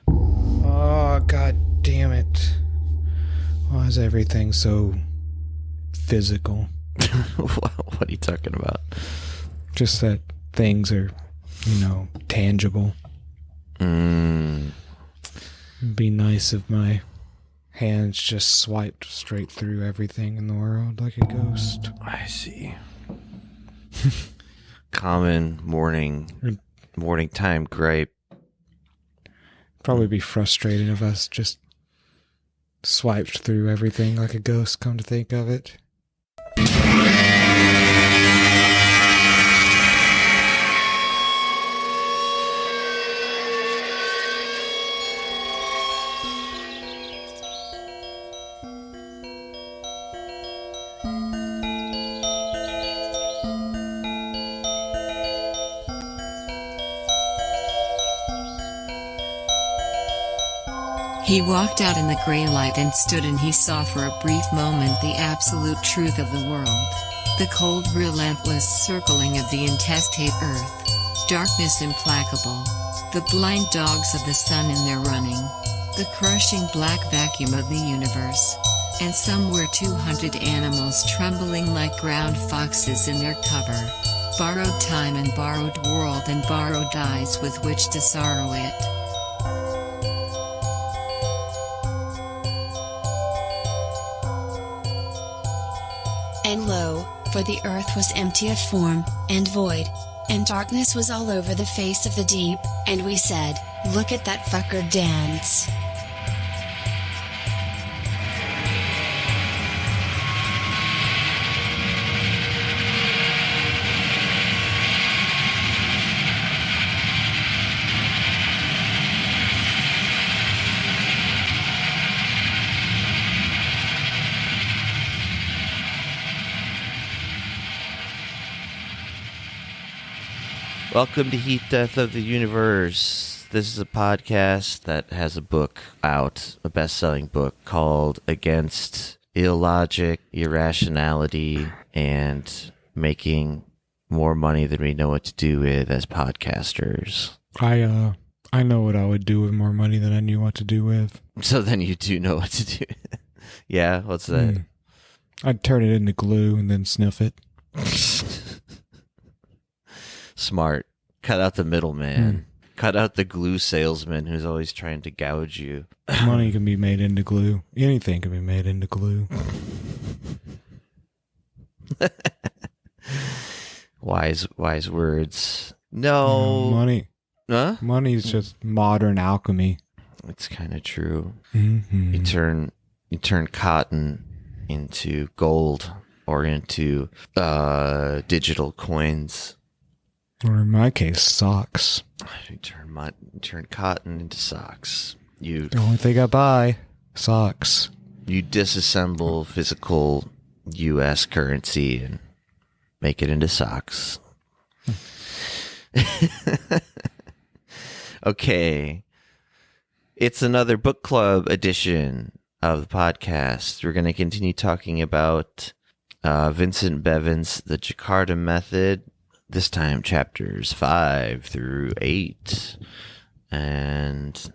Oh, god damn it. Why is everything so physical? What are you talking about? Just that things are, tangible. It'd be nice if my hands just swiped straight through everything in the world like a ghost. I see. Common morning time gripe. Probably be frustrating if us just swiped through everything like a ghost, come to think of it. He walked out in the gray light and stood, and he saw for a brief moment the absolute truth of the world. The cold, relentless circling of the intestate earth. Darkness implacable. The blind dogs of the sun in their running. The crushing black vacuum of the universe. And somewhere 200 animals trembling like ground foxes in their cover. Borrowed time and borrowed world and borrowed eyes with which to sorrow it. And lo, for the earth was empty of form, and void, and darkness was all over the face of the deep, and we said, look at that fucker dance. Welcome to Heat Death of the Universe. This is a podcast that has a book out, a best-selling book called Against Illogic, Irrationality, and Making More Money Than We Know What to Do With as Podcasters. I know what I would do with more money than I knew what to do with. So then you do know what to do. Yeah, what's that? I'd turn it into glue and then sniff it. Smart. Cut out the middleman. Cut out the glue salesman who's always trying to gouge you. Money can be made into glue. Anything can be made into glue. Wise words. No. Money. Huh? Money is just modern alchemy. It's kind of true. Mm-hmm. You turn cotton into gold or into digital coins. Or in my case, socks. You turn cotton into socks. The only thing I buy, socks. You disassemble physical U.S. currency and make it into socks. Okay. It's another book club edition of the podcast. We're going to continue talking about Vincent Bevins' The Jakarta Method. This time, chapters 5 through 8. And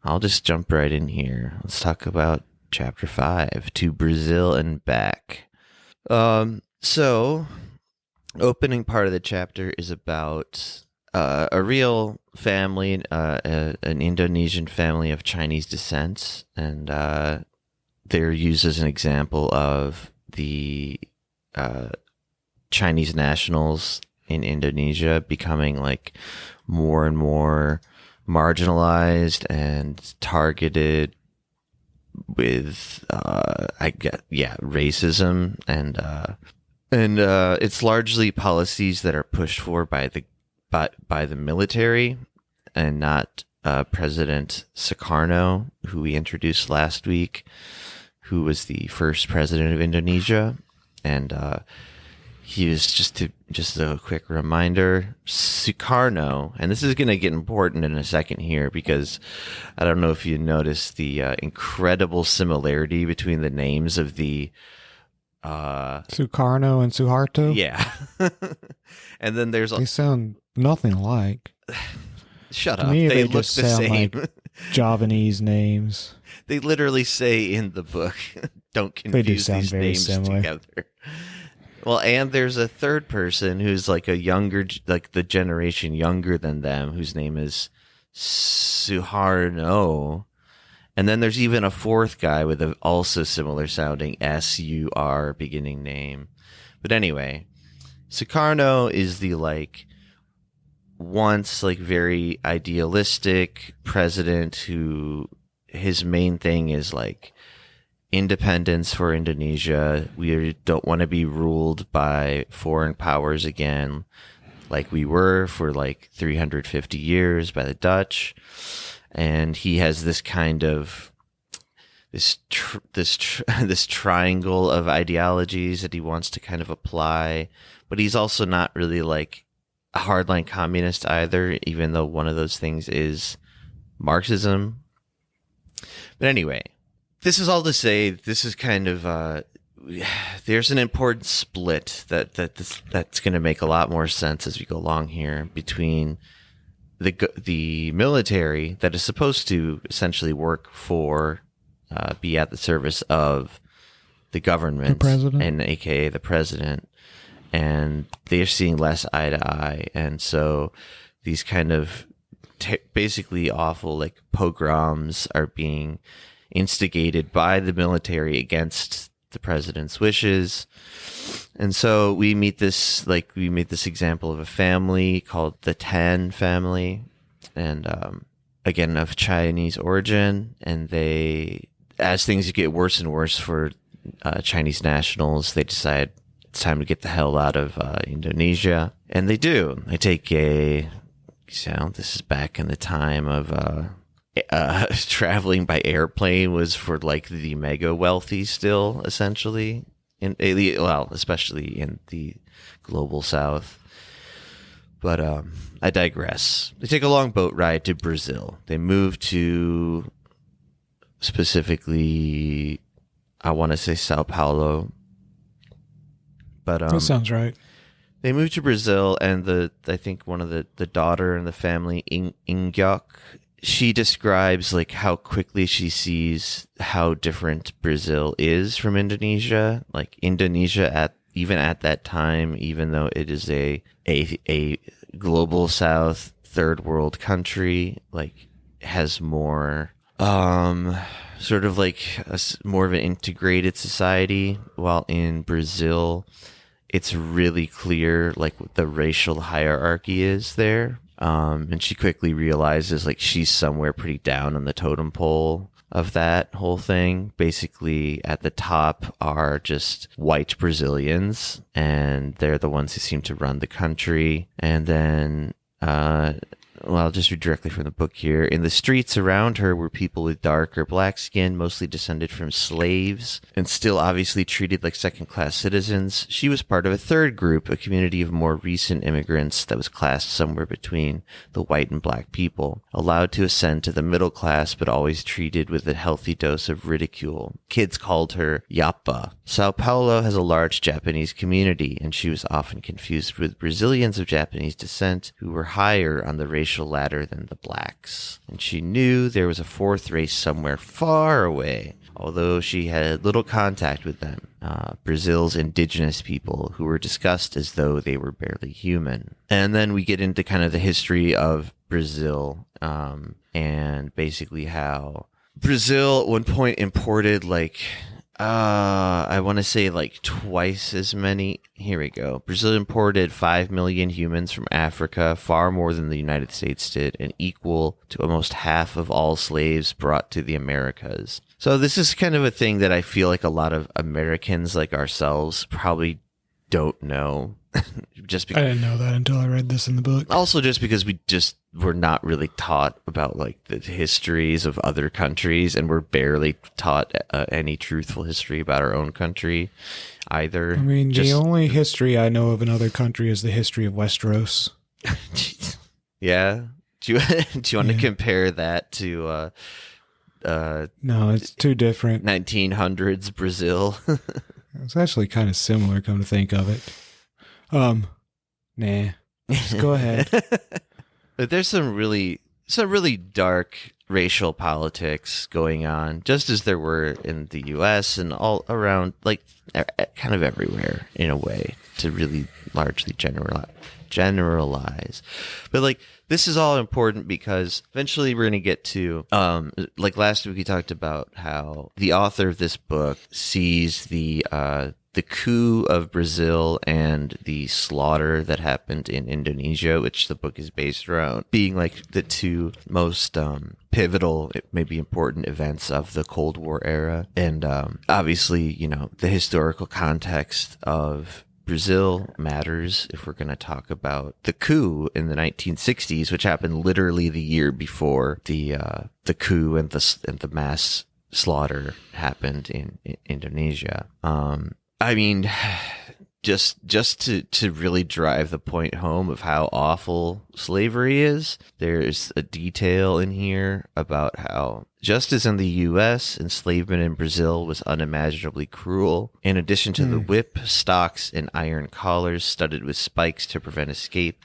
I'll just jump right in here. Let's talk about chapter 5, To Brazil and Back. So, opening part of the chapter is about a real family, an Indonesian family of Chinese descent. And they're used as an example of the Chinese nationals in Indonesia becoming like more and more marginalized and targeted with racism and it's largely policies that are pushed for by the military and not President Sukarno, who we introduced last week, who was the first president of Indonesia. And he was just a quick reminder, Sukarno, and this is going to get important in a second here because I don't know if you noticed the incredible similarity between the names of the Sukarno and Suharto? Yeah. And then there's they sound nothing alike. Shut To up. me, They they look just the sound same. like Javanese names. They literally say in the book, don't They do confuse sound these very names similar. together. Well, and there's a third person who's like a younger, like the generation younger than them, whose name is Suharno. And then there's even a fourth guy with a also similar sounding S-U-R beginning name. But anyway, Sukarno is the like once like very idealistic president who his main thing is like independence for Indonesia. We don't want to be ruled by foreign powers again, like we were for like 350 years by the Dutch. And he has this kind of this triangle of ideologies that he wants to kind of apply, but he's also not really like a hardline communist either, even though one of those things is Marxism. But anyway, this is all to say, this is kind of there's an important split that's going to make a lot more sense as we go along here between the military that is supposed to essentially work for, be at the service of the government, the president, and aka the president, and they're seeing less eye to eye, and so these kind of basically awful like pogroms are being instigated by the military against the president's wishes. And so we meet this example of a family called the Tan family, and again of Chinese origin, and they, as things get worse and worse for Chinese nationals, they decide it's time to get the hell out of Indonesia, and they do. They take this is back in the time of traveling by airplane was for like the mega wealthy still, essentially, especially in the global south. But I digress. They take a long boat ride to Brazil. They move to, specifically, I want to say Sao Paulo. But that sounds right. They moved to Brazil, and I think one of the daughter in the family, Ingyok, she describes like how quickly she sees how different Brazil is from Indonesia. Like Indonesia even at that time, even though it is a global south third world country, like has more sort of like more of an integrated society, while in Brazil it's really clear like what the racial hierarchy is there. And she quickly realizes like she's somewhere pretty down on the totem pole of that whole thing. Basically, at the top are just white Brazilians, and they're the ones who seem to run the country. And then, I'll just read directly from the book here. In the streets around her were people with dark or black skin, mostly descended from slaves, and still obviously treated like second-class citizens. She was part of a third group, a community of more recent immigrants that was classed somewhere between the white and black people, allowed to ascend to the middle class, but always treated with a healthy dose of ridicule. Kids called her Yapa. Sao Paulo has a large Japanese community, and she was often confused with Brazilians of Japanese descent who were higher on the racial ladder than the blacks. And she knew there was a fourth race somewhere far away, although she had little contact with them, Brazil's indigenous people, who were discussed as though they were barely human. And then we get into kind of the history of Brazil, and basically how Brazil at one point imported like I want to say like twice as many. Here we go. Brazil imported 5 million humans from Africa, far more than the United States did, and equal to almost half of all slaves brought to the Americas. So this is kind of a thing that I feel like a lot of Americans like ourselves probably don't know. Just because I didn't know that until I read this in the book. Also, just because we just were not really taught about like the histories of other countries, and we're barely taught any truthful history about our own country either. I mean, the only history I know of another country is the history of Westeros. Yeah. Do you want to compare that to no, it's too different. 1900s Brazil? It's actually kind of similar, come to think of it. Nah. Just go ahead. But there's some really some really dark racial politics going on, just as there were in the U.S. and all around, like kind of everywhere in a way, to really largely generalize. But like, this is all important because eventually we're going to get to, like last week we talked about how the author of this book sees the coup of Brazil and the slaughter that happened in Indonesia, which the book is based around, being like the two most pivotal, maybe important events of the Cold War era. And obviously, you know, the historical context of Brazil matters if we're going to talk about the coup in the 1960s, which happened literally the year before the coup and the mass slaughter happened in Indonesia. I mean, just to really drive the point home of how awful slavery is, there's a detail in here about how, just as in the U.S., enslavement in Brazil was unimaginably cruel. In addition to the whip, stocks, and iron collars studded with spikes to prevent escape,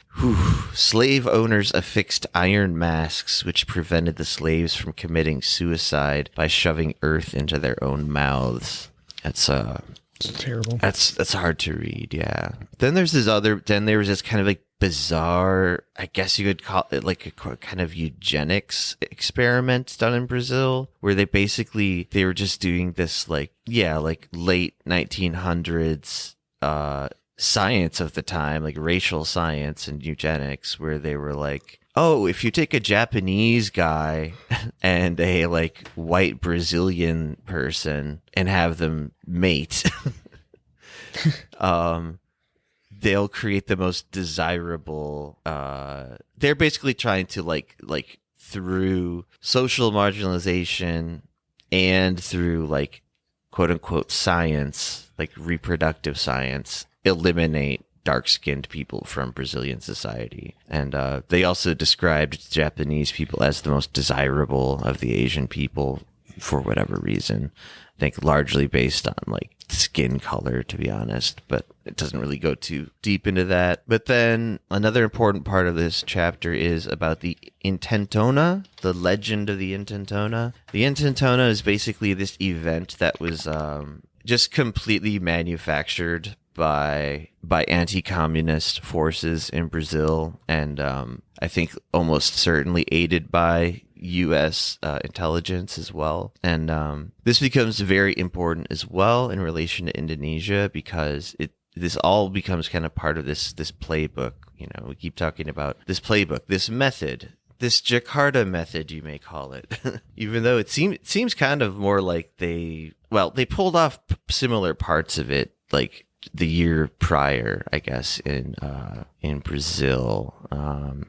slave owners affixed iron masks which prevented the slaves from committing suicide by shoving earth into their own mouths. It's terrible. That's hard to read, yeah. Then there was this kind of like bizarre, I guess you could call it like a kind of eugenics experiment done in Brazil, where they were just doing this like late 1900s science of the time, like racial science and eugenics, where they were like, oh, if you take a Japanese guy and a like white Brazilian person and have them mate, they'll create the most desirable. They're basically trying to like through social marginalization and through like quote unquote science, like reproductive science, eliminate dark-skinned people from Brazilian society. And they also described Japanese people as the most desirable of the Asian people for whatever reason. I think largely based on like skin color, to be honest, but it doesn't really go too deep into that. But then another important part of this chapter is about the intentona, the legend of the intentona. The intentona is basically this event that was just completely manufactured by anti-communist forces in Brazil, and I think almost certainly aided by U.S. Intelligence as well. And this becomes very important as well in relation to Indonesia, because this all becomes kind of part of this playbook. You know, we keep talking about this playbook, this method, this Jakarta method, you may call it, even though it seems kind of more like they pulled off similar parts of it, like the year prior, I guess, in Brazil.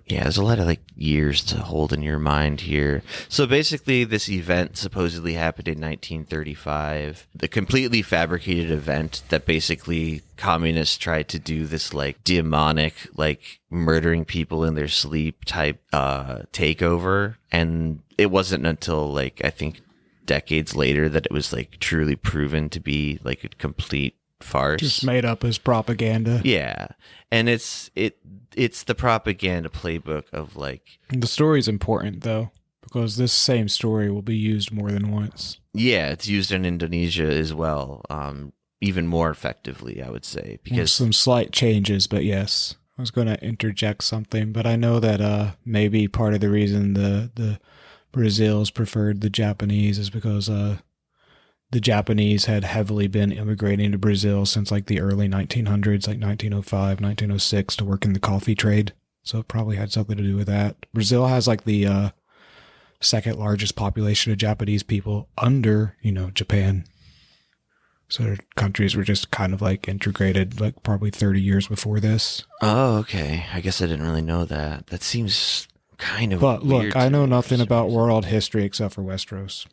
There's a lot of like years to hold in your mind here. So basically, this event supposedly happened in 1935. The completely fabricated event that basically communists tried to do this like demonic, like murdering people in their sleep type takeover. And it wasn't until like I think decades later that it was like truly proven to be like a complete farce, just made up as propaganda. Yeah, and it's the propaganda playbook of like. The story's important though, because this same story will be used more than once. Yeah, it's used in Indonesia as well, even more effectively, I would say, because some slight changes. But yes, I was going to interject something, but I know that maybe part of the reason the Brazils preferred the Japanese is because the Japanese had heavily been immigrating to Brazil since like the early 1900s, like 1905, 1906, to work in the coffee trade. So it probably had something to do with that. Brazil has like the second largest population of Japanese people under, Japan. So their countries were just kind of like integrated like probably 30 years before this. Oh, okay. I guess I didn't really know that. That seems kind of But weird. Look, I know nothing about world history except for Westeros.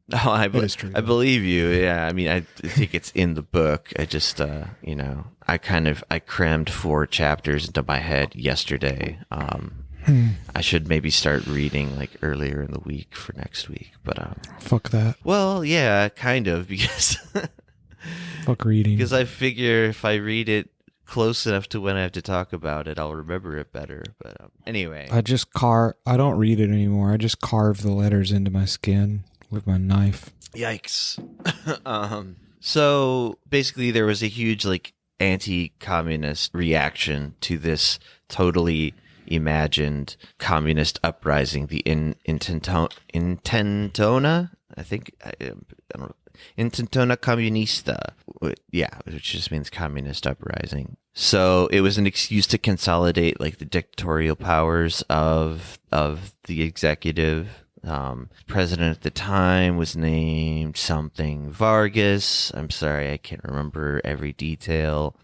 No, I believe you. Yeah, I mean, I think it's in the book. I just, I crammed 4 chapters into my head yesterday. I should maybe start reading like earlier in the week for next week, but fuck that. Well, yeah, kind of, because fuck reading. Because I figure if I read it close enough to when I have to talk about it, I'll remember it better. But anyway. I don't read it anymore. I just carve the letters into my skin with my knife. Yikes. So basically there was a huge like anti-communist reaction to this totally imagined communist uprising, the Intentona, I think, I don't know, Intentona Comunista, yeah, which just means communist uprising. So it was an excuse to consolidate like the dictatorial powers of the executive. President at the time was named something Vargas. I'm sorry, I can't remember every detail.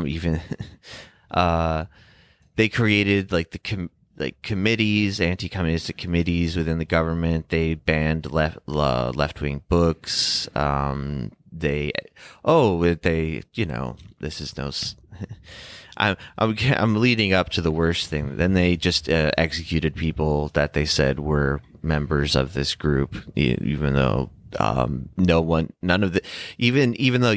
Even they created like committees, anti-communist committees within the government. They banned left-wing books. This is no. I'm leading up to the worst thing. Then they just executed people that they said were members of this group, even though even though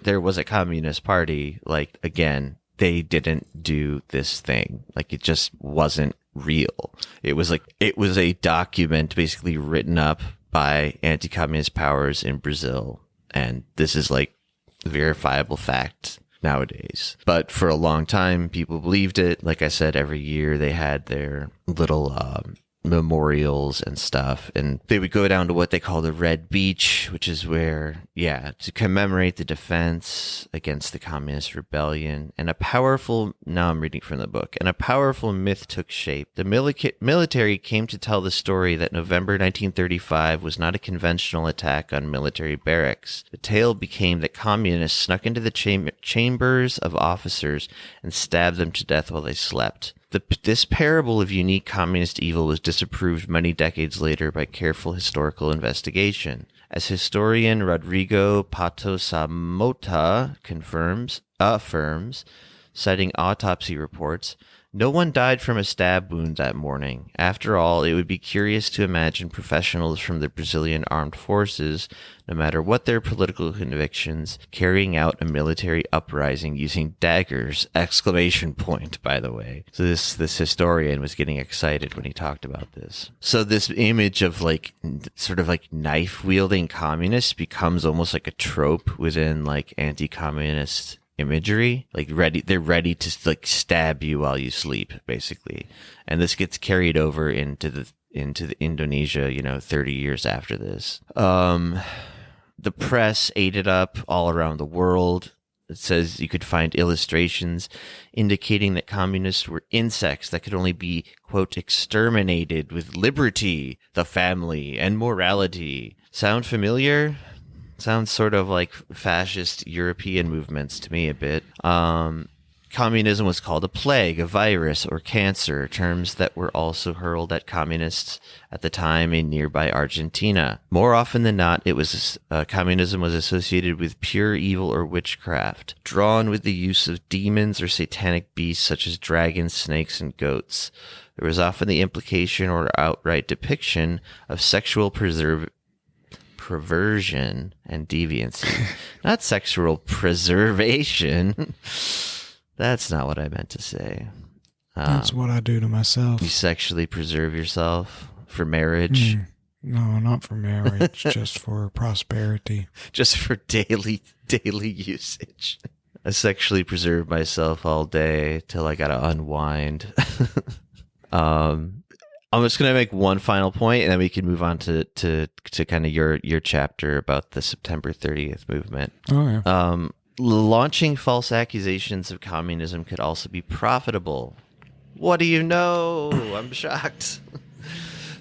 there was a communist party. Like again, they didn't do this thing. Like it just wasn't real. It was a document basically written up by anti-communist powers in Brazil, and this is like verifiable fact nowadays. But for a long time, people believed it. Like I said, every year they had their little memorials and stuff, and they would go down to what they call the Red Beach, which is where, to commemorate the defense against the communist rebellion. And now I'm reading from the book, and a powerful myth took shape. The military came to tell the story that November 1935 was not a conventional attack on military barracks. The tale became that communists snuck into the chambers of officers and stabbed them to death while they slept. This parable of unique communist evil was disapproved many decades later by careful historical investigation. As historian Rodrigo Pato Samota affirms, citing autopsy reports, no one died from a stab wound that morning. After all, it would be curious to imagine professionals from the Brazilian armed forces, no matter what their political convictions, carrying out a military uprising using daggers! ! By the way. So this historian was getting excited when he talked about this. So this image of like sort of like knife wielding communists becomes almost like a trope within like anti-communist imagery. Like they're ready to like stab you while you sleep, basically. And this gets carried over into the Indonesia, 30 years after this. The press ate it up all around the world. It says you could find illustrations indicating that communists were insects that could only be, quote, exterminated with liberty, the family, and morality. Sound familiar? Sounds sort of like fascist European movements to me a bit. Communism was called a plague, a virus, or cancer, terms that were also hurled at communists at the time in nearby Argentina. More often than not, communism was associated with pure evil or witchcraft, drawn with the use of demons or satanic beasts such as dragons, snakes, and goats. There was often the implication or outright depiction of sexual perversion and deviancy. Not sexual preservation. That's not what I meant to say. That's what I do to myself. You sexually preserve yourself for marriage? No, not for marriage, just for prosperity. Just for daily usage. I sexually preserve myself all day till I gotta unwind. I'm just going to make one final point, and then we can move on to kind of your chapter about the September 30th movement. Oh, yeah. Launching false accusations of communism could also be profitable. What do you know? I'm shocked.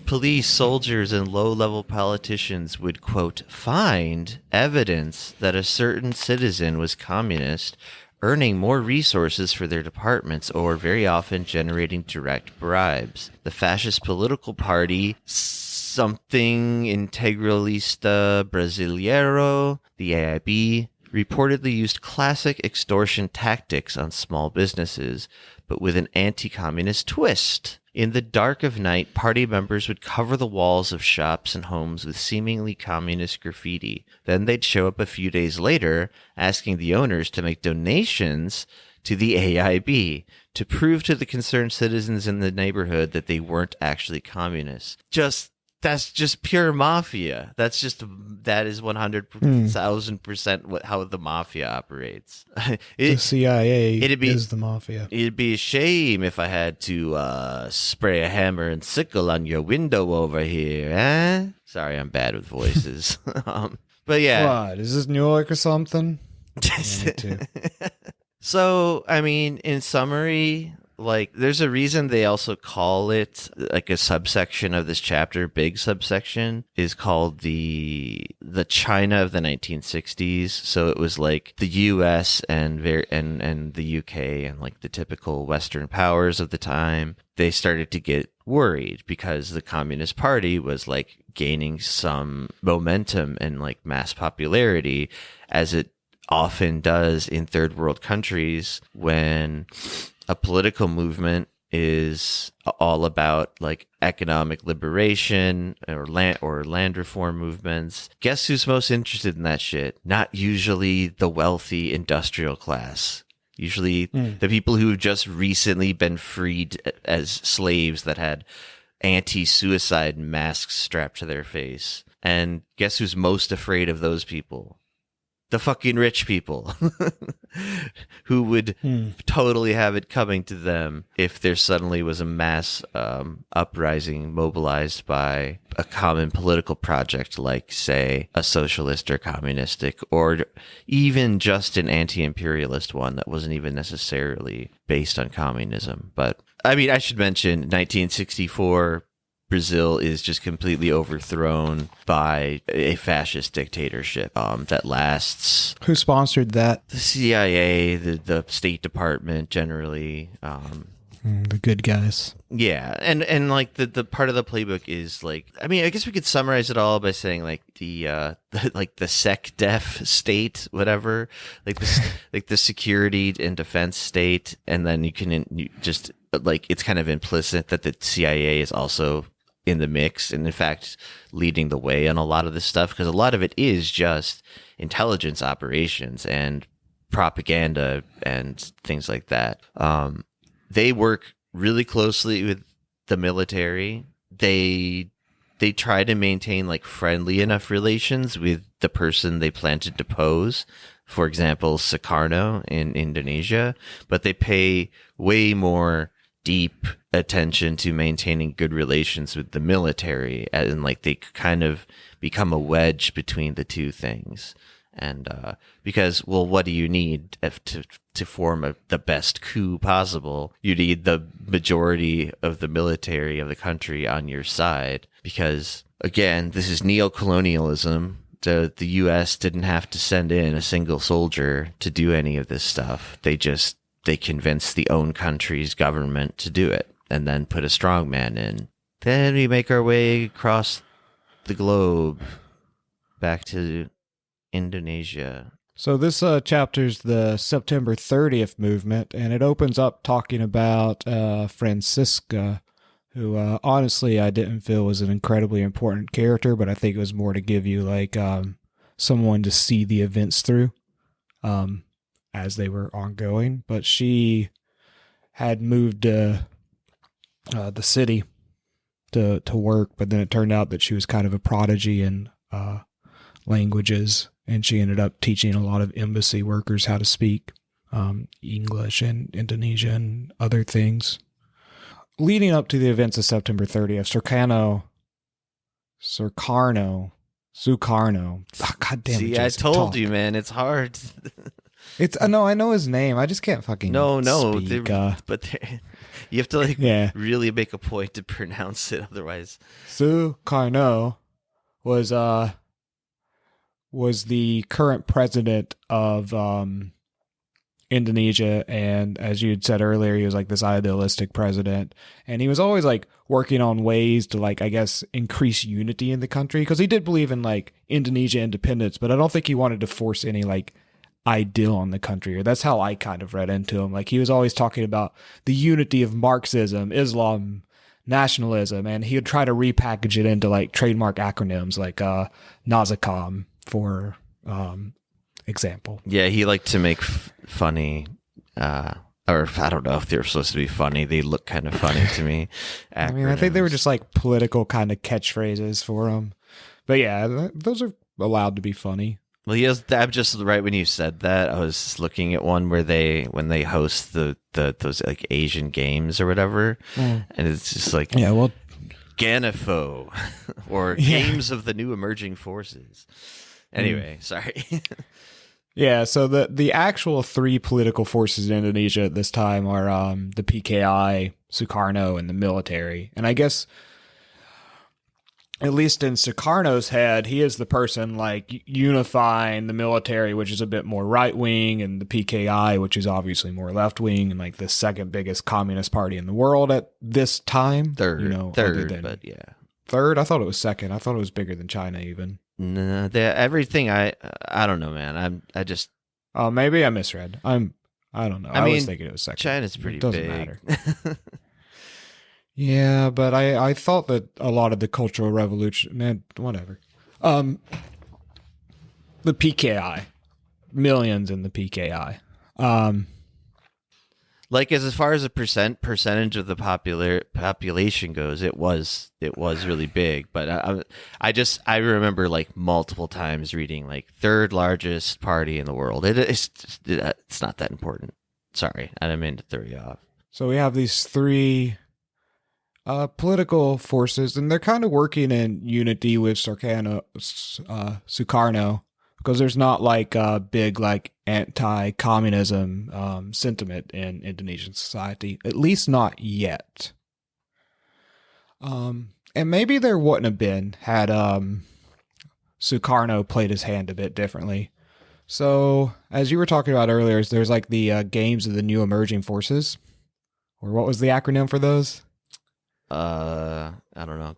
Police, soldiers, and low-level politicians would, quote, find evidence that a certain citizen was communist, earning more resources for their departments or very often generating direct bribes. The fascist political party, something Integralista Brasileiro, the AIB, reportedly used classic extortion tactics on small businesses, but with an anti-communist twist. In the dark of night, party members would cover the walls of shops and homes with seemingly communist graffiti. Then they'd show up a few days later, asking the owners to make donations to the AIB to prove to the concerned citizens in the neighborhood that they weren't actually communists. That's just pure mafia. That is 100,000% how the mafia operates. The CIA is the mafia. It'd be a shame if I had to spray a hammer and sickle on your window over here, eh? Sorry, I'm bad with voices. But yeah. What? Is this New York or something? Me too. So, I mean, in summary, like, there's a reason they also call it, like, a subsection of this chapter, big subsection, is called the China of the 1960s. So it was like the U.S. and the U.K. and like the typical Western powers of the time. They started to get worried because the Communist Party was like gaining some momentum and like mass popularity, as it often does in third world countries when a political movement is all about like economic liberation or land reform movements. Guess who's most interested in that shit? Not usually the wealthy industrial class. Usually the people who've just recently been freed as slaves that had anti-suicide masks strapped to their face. And guess who's most afraid of those people? The fucking rich people who would totally have it coming to them if there suddenly was a mass uprising mobilized by a common political project like, say, a socialist or communistic, or even just an anti-imperialist one that wasn't even necessarily based on communism. But, I mean, I should mention 1964... Brazil is just completely overthrown by a fascist dictatorship that lasts. Who sponsored that? The CIA, the State Department, generally. The good guys. Yeah, and like the part of the playbook is like, I mean, I guess we could summarize it all by saying like the sec def state, whatever, like the security and defense state, and then you just like, it's kind of implicit that the CIA is also in the mix, and in fact leading the way on a lot of this stuff, because a lot of it is just intelligence operations and propaganda and things like that. They work really closely with the military. They try to maintain like friendly enough relations with the person they plan to depose, for example Sukarno in Indonesia, but they pay way more deep attention to maintaining good relations with the military, and like they kind of become a wedge between the two things. And because, well, what do you need to form the best coup possible? You need the majority of the military of the country on your side, because again, this is neocolonialism. The U.S. didn't have to send in a single soldier to do any of this stuff. They convinced the own country's government to do it, and then put a strongman in. Then we make our way across the globe back to Indonesia. So this chapter's the September 30th movement, and it opens up talking about Francisca, who honestly I didn't feel was an incredibly important character, but I think it was more to give you like someone to see the events through as they were ongoing. But she had moved to the city to work, but then it turned out that she was kind of a prodigy in languages, and she ended up teaching a lot of embassy workers how to speak English and Indonesian and other things. Leading up to the events of September 30th, Sukarno. Oh, God damn it, See, Jason, I told talk. you, man, it's hard. It's no, I know his name. I just can't fucking speak. But you have to like really make a point to pronounce it, otherwise. Sukarno was the current president of Indonesia, and as you had said earlier, he was like this idealistic president, and he was always like working on ways to like, I guess, increase unity in the country, because he did believe in like Indonesia independence, but I don't think he wanted to force any like ideal on the country, or that's how I kind of read into him. Like he was always talking about the unity of Marxism, Islam, nationalism, and he would try to repackage it into like trademark acronyms like Nazicom, for example. Yeah, he liked to make funny or I don't know if they're supposed to be funny. They look kind of funny to me. I mean, I think they were Acronyms. just like political kind of catchphrases for them. But yeah, those are allowed to be funny. Well, yes, I'm just right when you said that. I was looking at one where when they host those like Asian games or whatever, and it's just like Yeah, well, Ganifo or Yeah. Games of the New Emerging Forces. Anyway, sorry. yeah. So the actual three political forces in Indonesia at this time are the PKI, Sukarno, and the military. And I guess, at least in Sukarno's head, he is the person like unifying the military, which is a bit more right wing, and the PKI, which is obviously more left wing, and like the second biggest communist party in the world at this time. Third, other than- but yeah. third. I thought it was second. I thought it was bigger than China even. No, everything I don't know, man. I just Oh, maybe I misread. I don't know. I was mean, thinking it was second. China's pretty It doesn't big. matter. Yeah, but I thought that a lot of the Cultural Revolution, man, whatever. The PKI, millions in the PKI. Like as far as the percentage of the population goes, it was really big. But I remember like multiple times reading like third largest party in the world. It's not that important. Sorry, I didn't mean to throw you off. So we have these three political forces, and they're kind of working in unity with Sukarno, because there's not like a big like anti-communism sentiment in Indonesian society, at least not yet. And maybe there wouldn't have been had Sukarno played his hand a bit differently. So, as you were talking about earlier, there's like the Games of the New Emerging Forces, or what was the acronym for those? I don't know,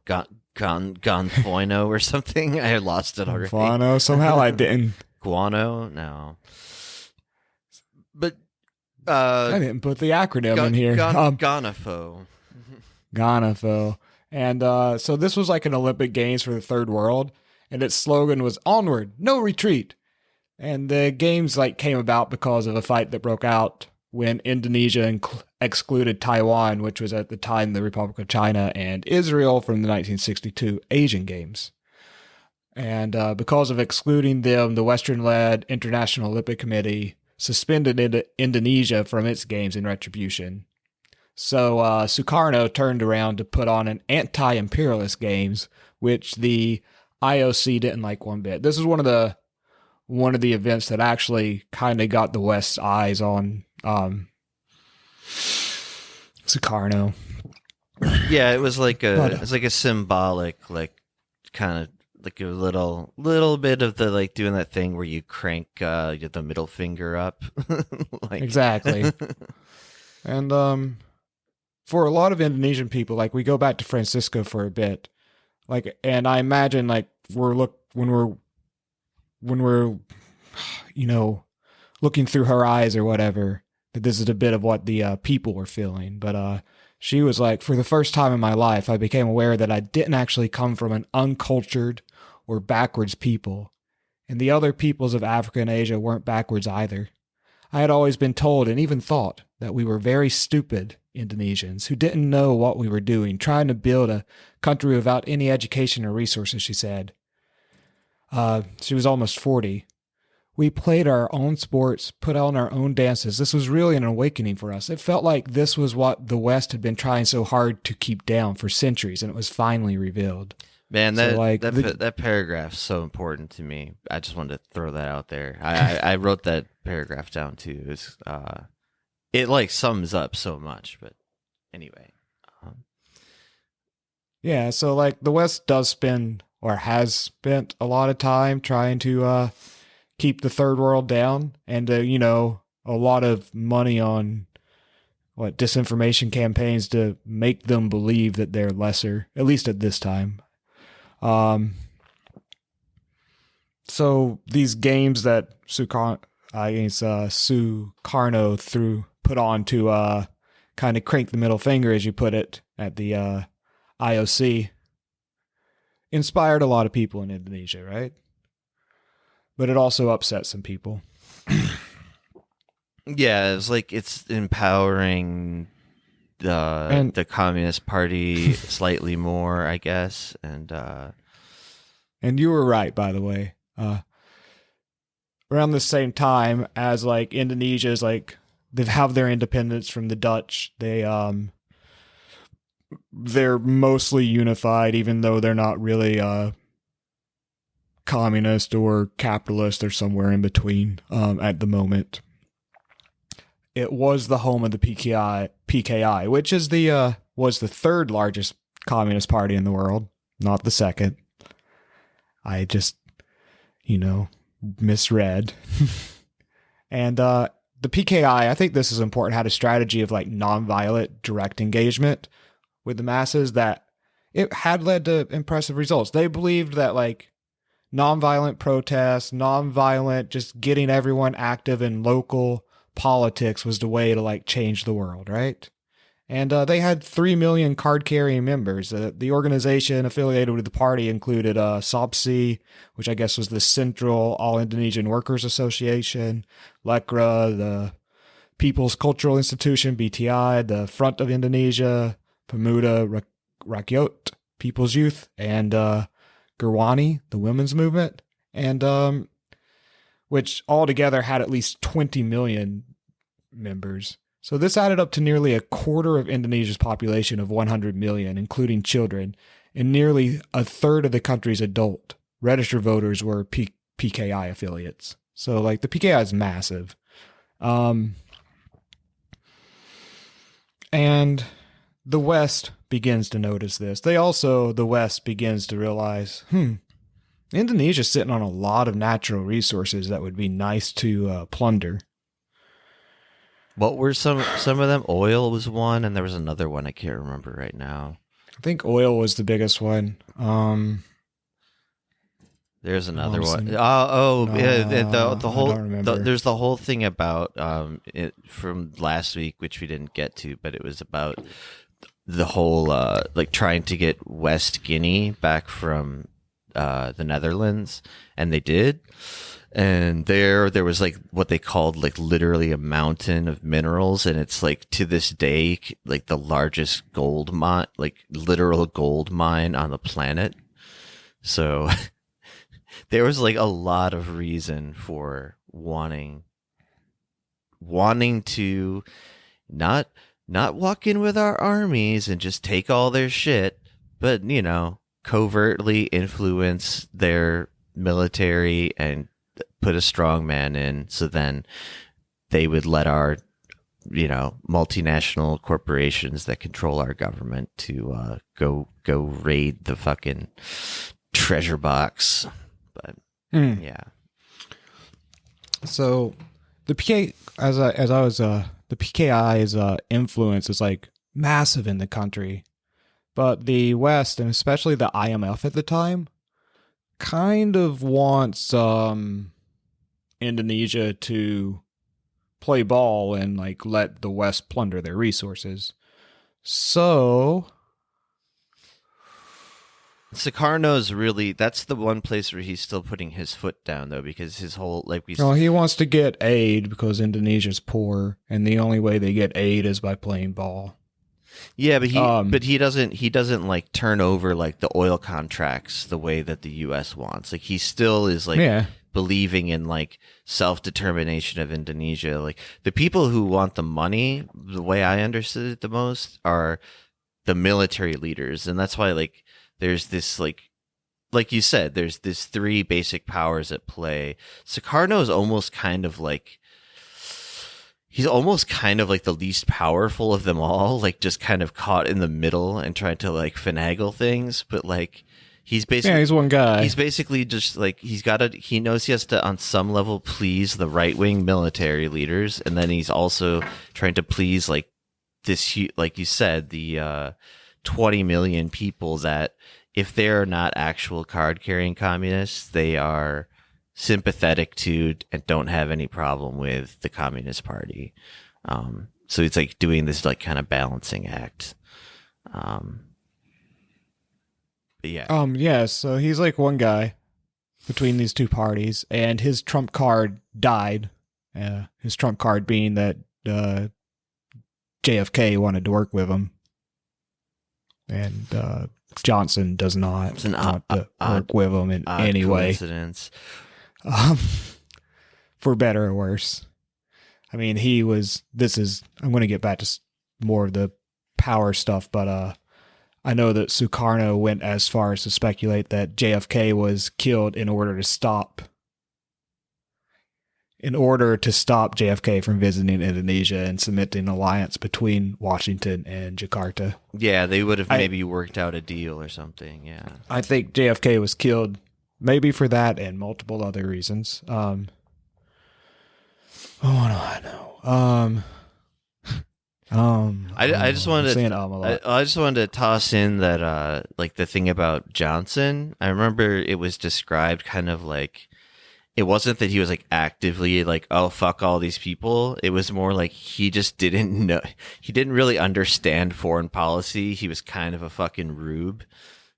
Gonfoino or something. I lost it already. Guano. Somehow I didn't. Guano? No. But I didn't put the acronym in here. Gonifo. Ganafo. And so this was like an Olympic Games for the Third World, and its slogan was "Onward, no retreat." And the games like came about because of a fight that broke out when Indonesia excluded Taiwan, which was at the time the Republic of China, and Israel from the 1962 Asian Games. And because of excluding them, the Western-led International Olympic Committee suspended Indonesia from its games in retribution. So Sukarno turned around to put on an anti-imperialist games, which the IOC didn't like one bit. This is one of the events that actually kind of got the West's eyes on Sukarno. Yeah, it was like a symbolic, like kind of like a little bit of the like doing that thing where you crank the middle finger up. Like Exactly. And for a lot of Indonesian people, like we go back to Francisco for a bit, like, and I imagine like when we're looking through her eyes or whatever, that this is a bit of what the people were feeling. But she was like, for the first time in my life, I became aware that I didn't actually come from an uncultured or backwards people, and the other peoples of Africa and Asia weren't backwards either. I had always been told and even thought that we were very stupid Indonesians who didn't know what we were doing, trying to build a country without any education or resources, she said. She was almost 40. We played our own sports, put on our own dances. This was really an awakening for us. It felt like this was what the West had been trying so hard to keep down for centuries, and it was finally revealed. Man, So, that like, that paragraph's so important to me. I just wanted to throw that out there. I wrote that paragraph down too. It's, it like sums up so much. But anyway, Yeah, so like the West does spend or has spent a lot of time trying to keep the third world down, and a lot of money on disinformation campaigns to make them believe that they're lesser, at least at this time. So these games that Sukarno put on to kind of crank the middle finger, as you put it, at the IOC, inspired a lot of people in Indonesia, right? But it also upset some people. Yeah, it's like it's empowering the Communist Party slightly more, I guess, and you were right, by the way. Around the same time as like Indonesia's like they have their independence from the Dutch, they're mostly unified, even though they're not really communist or capitalist. They're somewhere in between at the moment. It was the home of the PKI, which is was the third largest communist party in the world, not the second. I just, misread. And the PKI, I think this is important, had a strategy of like nonviolent direct engagement with the masses that it had led to impressive results. They believed that like nonviolent protests, nonviolent just getting everyone active in local politics was the way to like change the world, right? And they had 3 million card-carrying members. The organization affiliated with the party included SOPSI, which I guess was the Central All-Indonesian Workers Association, LECRA, the People's Cultural Institution, BTI, the Front of Indonesia, Pemuda Rakyat, People's Youth, and Gerwani, the women's movement, and which altogether had at least 20 million members. So this added up to nearly a quarter of Indonesia's population of 100 million, including children, and nearly a third of the country's adult registered voters were PKI affiliates. So like the PKI is massive. And the West begins to notice this. The West begins to realize, Indonesia's sitting on a lot of natural resources that would be nice to plunder. what were some of them? Oil was one, and there was another one I can't remember right now. I think oil was the biggest one. There's another one. No, The whole I don't remember. there's the whole thing about it from last week, which we didn't get to, but it was about the whole like trying to get West Guinea back from the Netherlands, and they did. And there was like what they called like literally a mountain of minerals, and it's like to this day like the largest gold mine, like literal gold mine on the planet. So there was like a lot of reason for wanting to not walk in with our armies and just take all their shit, but covertly influence their military and put a strong man in, so then they would let our multinational corporations that control our government to go raid the fucking treasure box. But yeah. So the PKI's influence is like massive in the country, but the West, and especially the IMF at the time, kind of wants Indonesia to play ball and like let the West plunder their resources. So Sukarno's really, that's the one place where he's still putting his foot down, though, because his whole, like we he wants to get aid because Indonesia's poor, and the only way they get aid is by playing ball. Yeah, but he doesn't like turn over like the oil contracts the way that the U.S. wants. Like he still is like believing in like self-determination of Indonesia. Like the people who want the money, the way I understood it the most, are the military leaders, and that's why like there's this like you said, there's this three basic powers at play. Sukarno is almost kind of like. He's almost kind of like the least powerful of them all, like just kind of caught in the middle and trying to like finagle things. But like, he's basically, he's one guy. He's basically just like, he knows he has to, on some level, please the right-wing military leaders. And then he's also trying to please like this, like you said, the 20 million people that if they're not actual card-carrying communists, they are sympathetic to and don't have any problem with the Communist Party. So it's like doing this like kind of balancing act. But yeah. So he's like one guy between these two parties, and his trump card died His trump card being that JFK wanted to work with him, and Johnson does not want to work with him in any way. Coincidence. For better or worse. I mean, I'm going to get back to more of the power stuff, but I know that Sukarno went as far as to speculate that JFK was killed in order to stop JFK from visiting Indonesia and cementing an alliance between Washington and Jakarta. Yeah, they would have maybe worked out a deal or something. Yeah, I think JFK was killed maybe for that and multiple other reasons. What do I know? I just wanted to toss in that like the thing about Johnson. I remember it was described kind of like it wasn't that he was like actively like, oh, fuck all these people. It was more like he just didn't know. He didn't really understand foreign policy. He was kind of a fucking rube.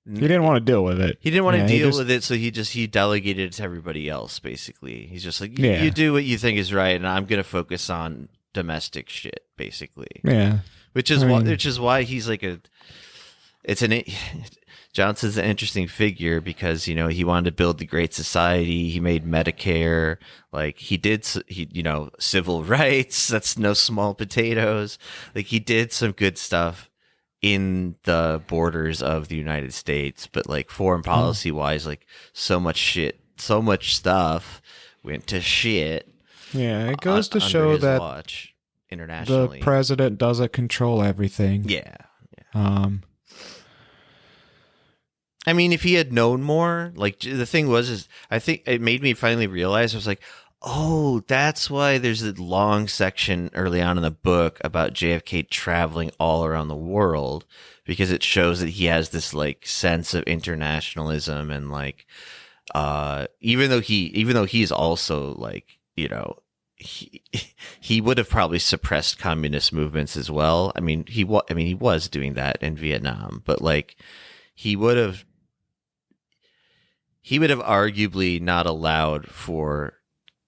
He didn't want to deal with it. He didn't want to deal with it, so he delegated it to everybody else, basically. He's just like, you do what you think is right, and I'm going to focus on domestic shit, basically. Yeah. Which is why he's like Johnson's an interesting figure because, you know, he wanted to build the Great Society. He made Medicare. Like he civil rights. That's no small potatoes. Like he did some good stuff in the borders of the United States, but like foreign policy wise, like so much stuff went to shit. Yeah, it goes to show that internationally, the president doesn't control everything. Yeah. I mean, if he had known more, like the thing was, I think it made me finally realize, I was like, oh, that's why there's a long section early on in the book about JFK traveling all around the world, because it shows that he has this like sense of internationalism and like, even though he's also like, you know, he would have probably suppressed communist movements as well. I mean, he was doing that in Vietnam, but like he would have arguably not allowed for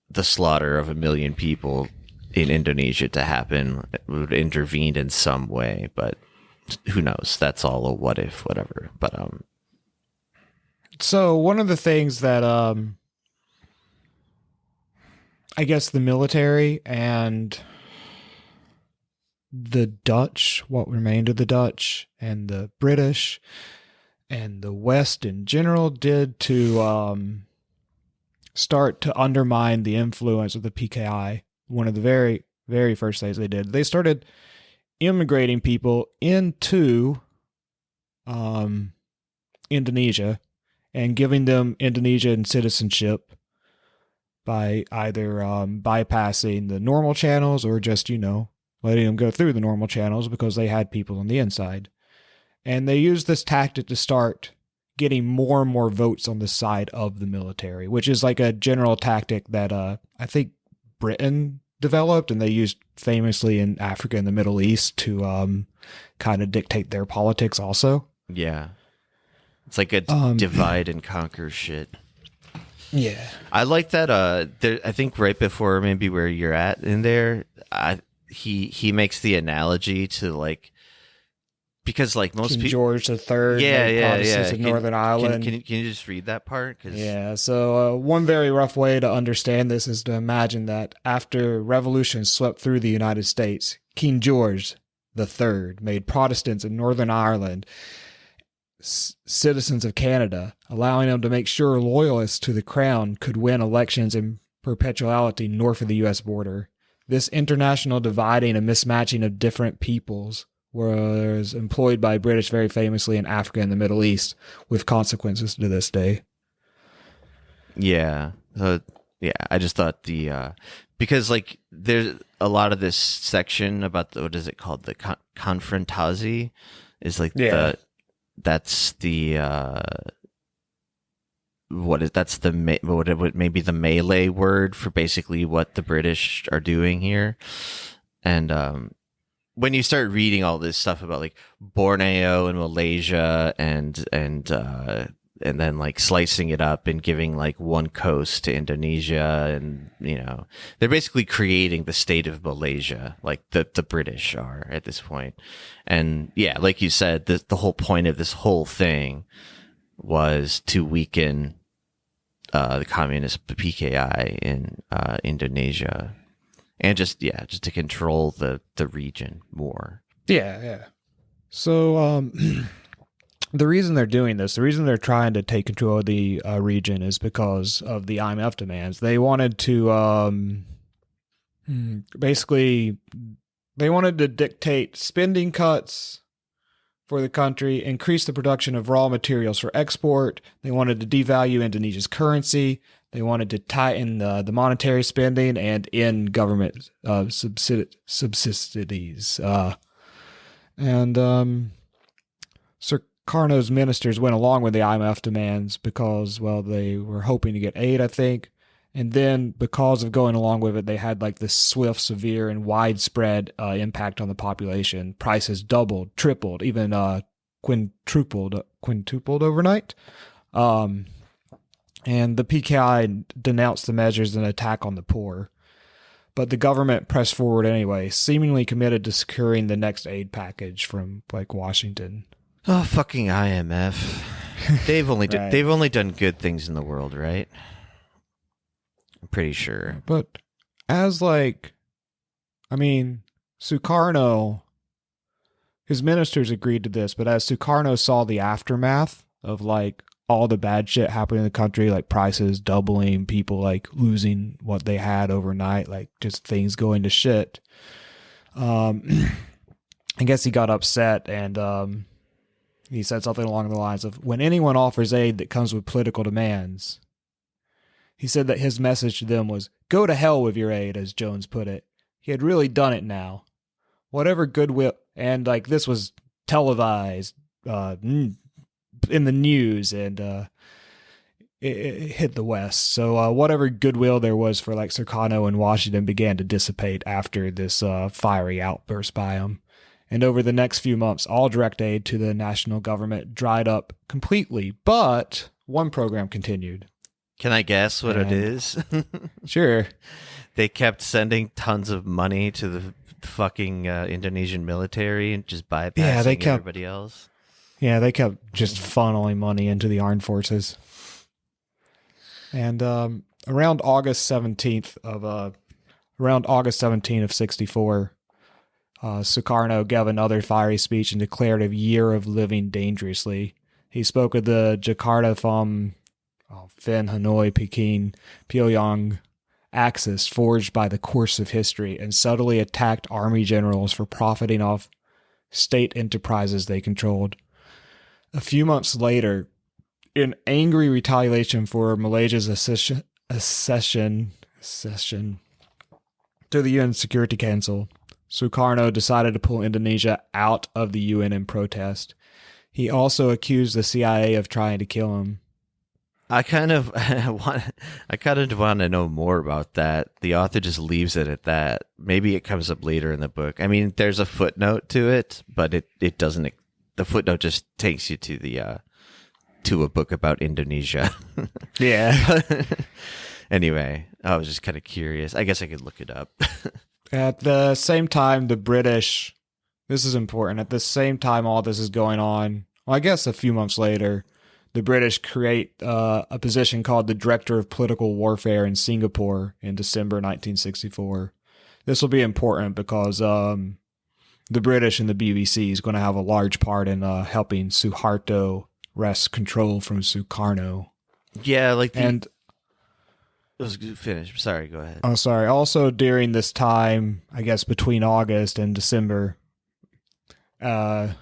the slaughter of 1 million people in Indonesia to happen. It would have intervened in some way, but who knows? That's all a what if, whatever. But so one of the things that I guess the military and the Dutch, what remained of the Dutch and the British and the West in general did to start to undermine the influence of the PKI. One of the very, very first things they did, they started immigrating people into Indonesia and giving them Indonesian citizenship by either bypassing the normal channels or just, you know, letting them go through the normal channels because they had people on the inside. And they used this tactic to start getting more and more votes on the side of the military, which is like a general tactic that I think Britain developed, and they used famously in Africa and the Middle East to kind of dictate their politics also. Yeah. It's like a divide and conquer shit. Yeah. I like that. I think right before maybe where you're at in there, he makes the analogy to like, because like most people, George III, Protestants in Northern Ireland. Can you just read that part? Yeah. So one very rough way to understand this is to imagine that after revolution swept through the United States, King George III made Protestants in Northern Ireland citizens of Canada, allowing them to make sure loyalists to the crown could win elections in perpetuality north of the U.S. border. This international dividing and mismatching of different peoples was employed by British very famously in Africa and the Middle East, with consequences to this day. Yeah. I just thought because like there's a lot of this section about what is it called? The confrontazi is like that's the maybe the Malay word for basically what the British are doing here. And when you start reading all this stuff about like Borneo and Malaysia and and then like slicing it up and giving like one coast to Indonesia, and they're basically creating the state of Malaysia, like the British are at this point. And yeah, like you said, the whole point of this whole thing was to weaken the communist PKI in Indonesia, and just to control the region more. Yeah. So the reason they're doing this, the reason they're trying to take control of the region is because of the IMF demands. They wanted to basically dictate spending cuts for the country, increase the production of raw materials for export. They wanted to devalue Indonesia's currency. They wanted to tighten the monetary spending and end government subsidies. Sukarno's ministers went along with the IMF demands because, well, they were hoping to get aid, I think. And then because of going along with it, they had like this swift, severe, and widespread impact on the population. Prices doubled, tripled, even quintupled overnight. And the PKI denounced the measures as an attack on the poor. But the government pressed forward anyway, seemingly committed to securing the next aid package from like Washington. Oh, fucking IMF! They've only Right. they've only done good things in the world, right? I'm pretty sure. But as Sukarno, his ministers agreed to this, but as Sukarno saw the aftermath of like all the bad shit happening in the country, like prices doubling, people like losing what they had overnight, like just things going to shit. I guess he got upset, and he said something along the lines of, when anyone offers aid that comes with political demands, he said that his message to them was, go to hell with your aid, as Jones put it. He had really done it now. Whatever goodwill, and like this was televised, in the news, and it hit the West. So whatever goodwill there was for like Sukarno in Washington began to dissipate after this fiery outburst by him. And over the next few months, all direct aid to the national government dried up completely, but one program continued. Can I guess what it is? Sure. They kept sending tons of money to the fucking Indonesian military and just bypassing everybody else. Yeah, they kept just funneling money into the armed forces. And around August 17th of 64, Sukarno gave another fiery speech and declared a year of living dangerously. He spoke of the Jakarta from Finn, Hanoi, Peking, Pyongyang axis forged by the course of history, and subtly attacked army generals for profiting off state enterprises they controlled. A few months later, in angry retaliation for Malaysia's accession to the UN Security Council, Sukarno decided to pull Indonesia out of the UN in protest. He also accused the CIA of trying to kill him. I kind of want to know more about that. The author just leaves it at that. Maybe it comes up later in the book. I mean, there's a footnote to it, but it doesn't. The footnote just takes you to the to a book about Indonesia. Yeah. Anyway, I was just kind of curious. I guess I could look it up. At the same time, the British, this is important, at the same time all this is going on, well, I guess a few months later, the British create a position called the Director of Political Warfare in Singapore in December 1964. This will be important because the British and the BBC is going to have a large part in helping Suharto wrest control from Sukarno. Yeah, like and it was finished. Sorry, go ahead. Oh, sorry. Also, during this time, I guess between August and December, a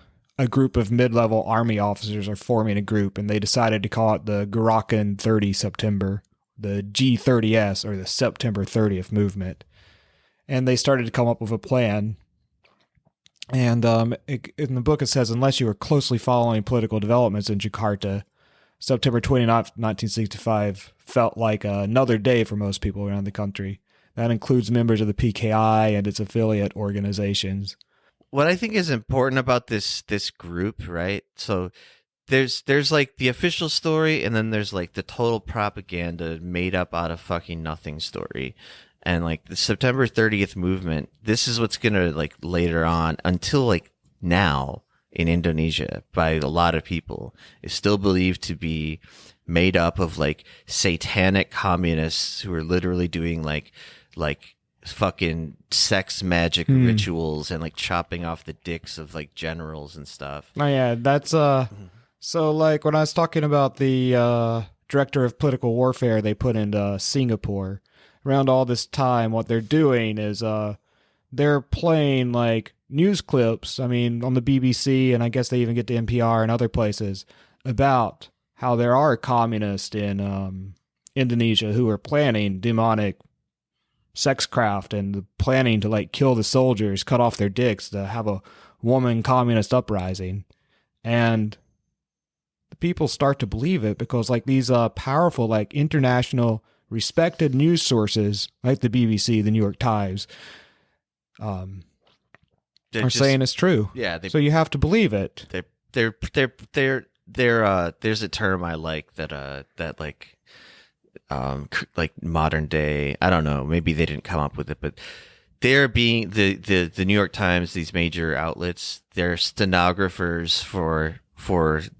group of mid-level army officers are forming a group, and they decided to call it the Gerakan 30 September, the G30S, or the September 30th movement. And they started to come up with a plan. And in the book it says, unless you were closely following political developments in Jakarta, September 29th, 1965 felt like another day for most people around the country. That includes members of the PKI and its affiliate organizations. What I think is important about this group, right? So there's like the official story, and then there's like the total propaganda made up out of fucking nothing story. And like the September 30th movement, this is what's gonna like later on until like now in Indonesia by a lot of people is still believed to be made up of like satanic communists who are literally doing like fucking sex magic rituals and like chopping off the dicks of like generals and stuff. Oh yeah, that's so like when I was talking about the director of political warfare they put into Singapore around all this time, what they're doing is they're playing like news clips, I mean, on the BBC, and I guess they even get to NPR and other places, about how there are communists in Indonesia who are planning demonic sexcraft and planning to like kill the soldiers, cut off their dicks to have a woman communist uprising. And the people start to believe it because like these powerful like international respected news sources like the BBC, the New York Times, are saying it's true. Yeah. So you have to believe it. There's a term I like that like modern day, I don't know, maybe they didn't come up with it, but they're being the New York Times, these major outlets, they're stenographers for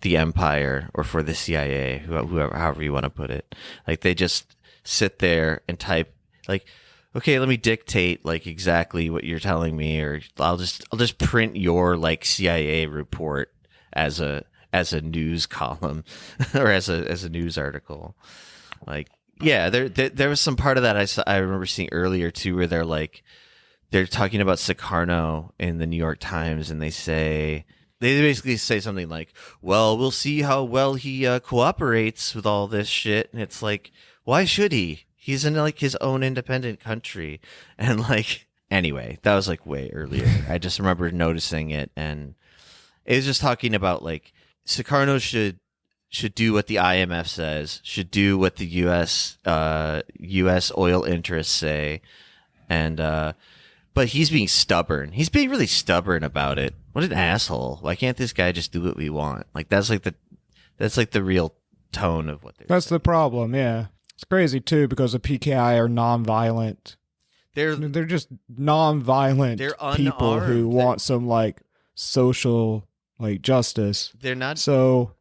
the empire or for the CIA, whoever, however you want to put it. Like they just sit there and type like, okay, let me dictate like exactly what you're telling me, or I'll just print your like CIA report as a news column or as a news article. Like, yeah, there was some part of that I remember seeing earlier too, where they're talking about Sukarno in the New York Times, and they basically say something like, well, we'll see how well he cooperates with all this shit. And it's like, why should he? He's in like his own independent country. And like, anyway, that was like way earlier. I just remember noticing it, and it was just talking about like Sukarno should do what the IMF says, should do what the U.S. oil interests say, and but he's being stubborn. He's being really stubborn about it. What an asshole! Why can't this guy just do what we want? Like that's like the real tone of what they're. That's saying. The problem. Yeah, it's crazy too because the PKI are nonviolent. They're just nonviolent people who want some like social like justice. They're not. So.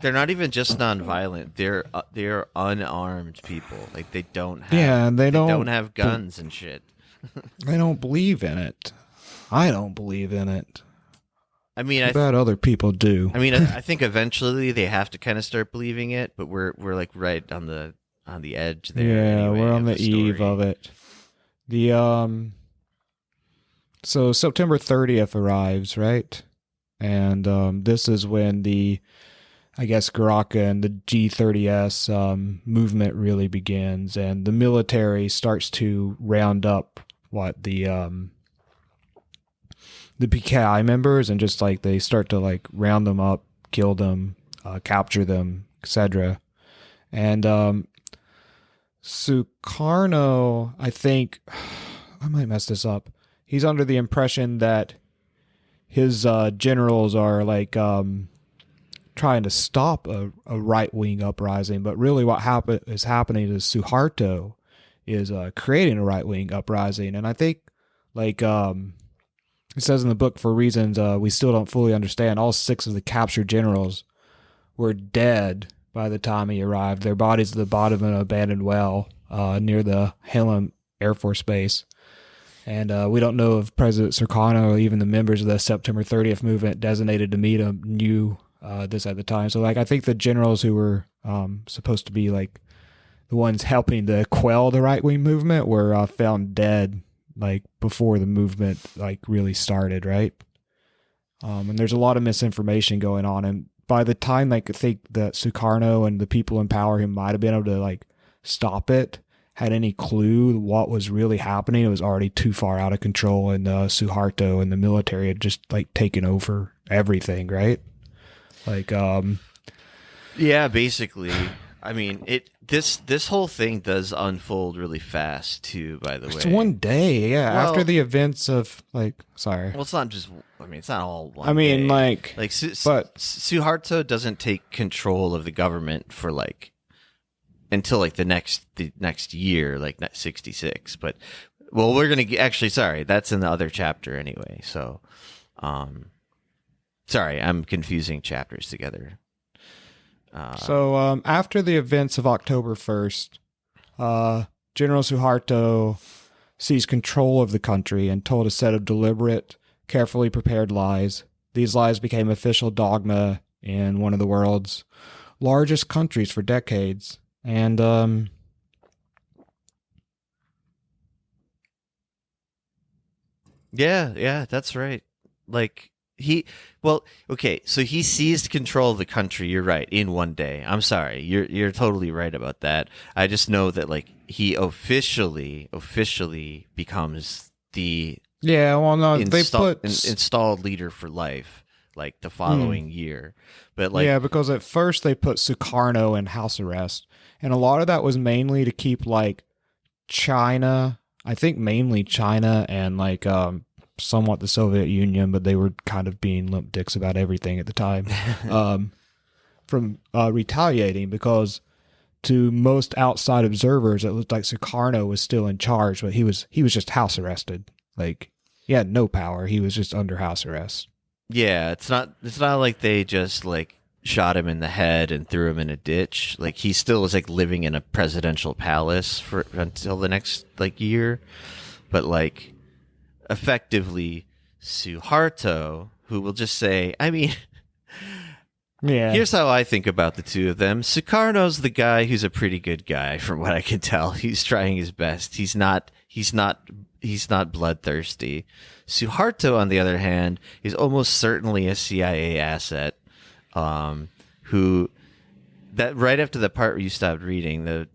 They're not even just nonviolent. They're unarmed people. Like they don't have. Yeah, they don't have guns and shit. They don't believe in it. I don't believe in it. I mean, I bet other people do. I mean, I think eventually they have to kind of start believing it, but we're like right on the edge there. Yeah, anyway, we're on the eve of it. So September 30th arrives, right? And this is when I guess Gerakan and the G30S movement really begins, and the military starts to round up the PKI members, and just like they start to like round them up, kill them, capture them, etc. And Sukarno, I think, I might mess this up. He's under the impression that his generals are like trying to stop a right-wing uprising, but really what is happening is Suharto is creating a right-wing uprising. And I think, like it says in the book, for reasons we still don't fully understand, all 6 of the captured generals were dead by the time he arrived. Their bodies at the bottom of an abandoned well near the Helm Air Force Base. And we don't know if President Sukarno or even the members of the September 30th movement designated to meet him knew this at the time. So like I think the generals who were supposed to be like the ones helping to quell the right-wing movement were found dead like before the movement like really started, right? And there's a lot of misinformation going on, and by the time like I think that Sukarno and the people in power who might have been able to like stop it had any clue what was really happening, it was already too far out of control, and Suharto and the military had just like taken over everything, right? Like yeah, basically. I mean, this whole thing does unfold really fast too. By the way, It's one day, yeah. Well- after the events of sorry. well, it's not just. I mean, it's not all one. I mean, day. like, but Suharto doesn't take control of the government for until the next year, 66. But we're gonna actually. Sorry, that's in the other chapter anyway. So, sorry, I'm confusing chapters together. So after the events of October 1st, General Suharto seized control of the country and told a set of deliberate, carefully prepared lies. These lies became official dogma in one of the world's largest countries for decades. And yeah, that's right. So he seized control of the country. You're right, in one day. I'm sorry, you're totally right about that. I just know that he officially becomes the installed leader for life, the following year. But because at first they put Sukarno in house arrest, and a lot of that was mainly to keep China. I think mainly China and somewhat the Soviet Union, but they were kind of being limp dicks about everything at the time, from retaliating, because to most outside observers, it looked like Sukarno was still in charge, but he was just house arrested. He had no power. He was just under house arrest. Yeah, it's not like they just shot him in the head and threw him in a ditch. He still was living in a presidential palace until the next year, but effectively Suharto, who will just say, I mean, yeah, here's how I think about the two of them. Sukarno's the guy who's a pretty good guy, from what I can tell. He's trying his best. He's not bloodthirsty. Suharto, on the other hand, is almost certainly a CIA asset, who, that right after the part where you stopped reading, the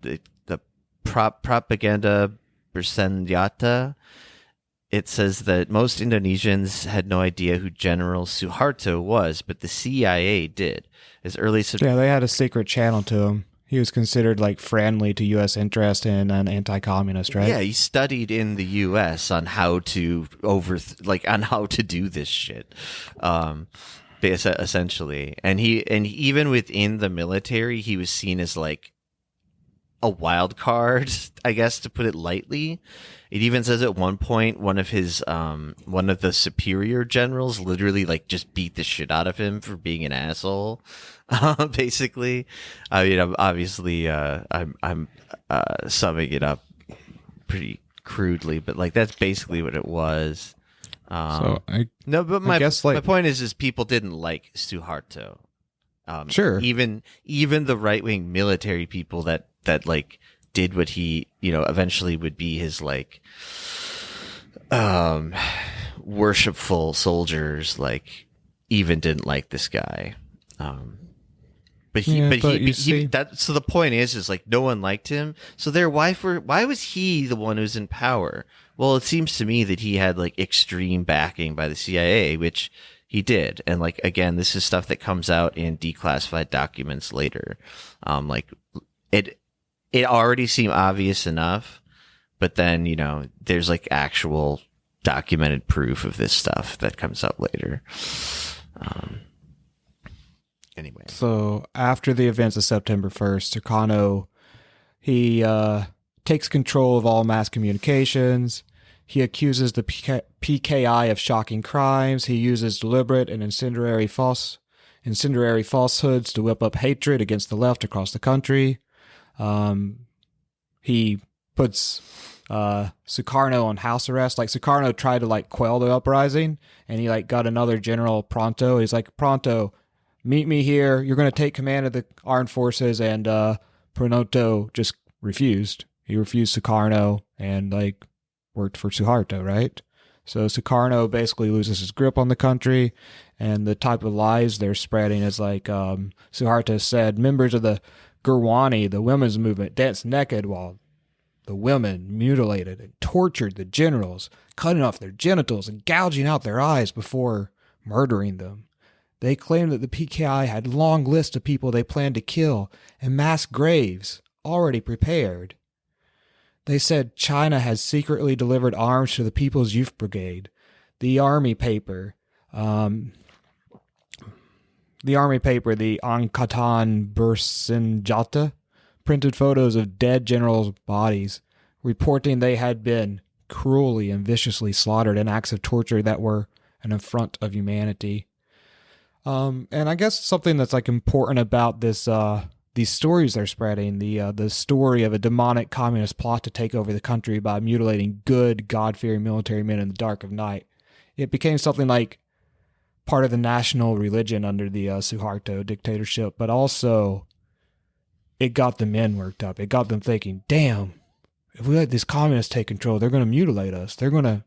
propaganda bersenjata, it says that most Indonesians had no idea who General Suharto was, but the CIA did. As early as they had a secret channel to him. He was considered friendly to U.S. interest and an anti-communist, right? Yeah, he studied in the U.S. on how to on how to do this shit, essentially. And even within the military, he was seen as a wild card, I guess, to put it lightly. It even says at one point one of the superior generals literally just beat the shit out of him for being an asshole. Basically, I mean, I'm summing it up pretty crudely, but that's basically what it was. My point is people didn't like Suharto. Sure. Even the right wing military people that did what he eventually would be his worshipful soldiers even didn't like this guy. So the point is no one liked him. So why was he the one who's in power? Well, it seems to me that he had extreme backing by the CIA, which he did. And again, this is stuff that comes out in declassified documents later. It already seemed obvious enough, but then, there's actual documented proof of this stuff that comes up later. Anyway. So after the events of September 1st, Sukarno, he takes control of all mass communications. He accuses the PKI of shocking crimes. He uses deliberate and incendiary falsehoods to whip up hatred against the left across the country. He puts Sukarno on house arrest. Sukarno tried to quell the uprising, and he got another general, Pronto. He's Pronto, meet me here. You're going to take command of the armed forces. And Pronto just refused. He refused Sukarno and worked for Suharto, right? So Sukarno basically loses his grip on the country, and the type of lies they're spreading is Suharto said, members of the Gurwani, the women's movement, danced naked while the women mutilated and tortured the generals, cutting off their genitals and gouging out their eyes before murdering them. They claimed that the PKI had long lists of people they planned to kill and mass graves already prepared. They said China has secretly delivered arms to the People's Youth Brigade. The army paper, the Angkatan Bersenjata, printed photos of dead generals' bodies, reporting they had been cruelly and viciously slaughtered in acts of torture that were an affront of humanity. And I guess something that's like important about this, these stories they're spreading, the story of a demonic communist plot to take over the country by mutilating good, God-fearing military men in the dark of night. It became something like part of the national religion under the Suharto dictatorship, but also it got the men worked up. It got them thinking, damn, if we let these communists take control, they're going to mutilate us. They're going to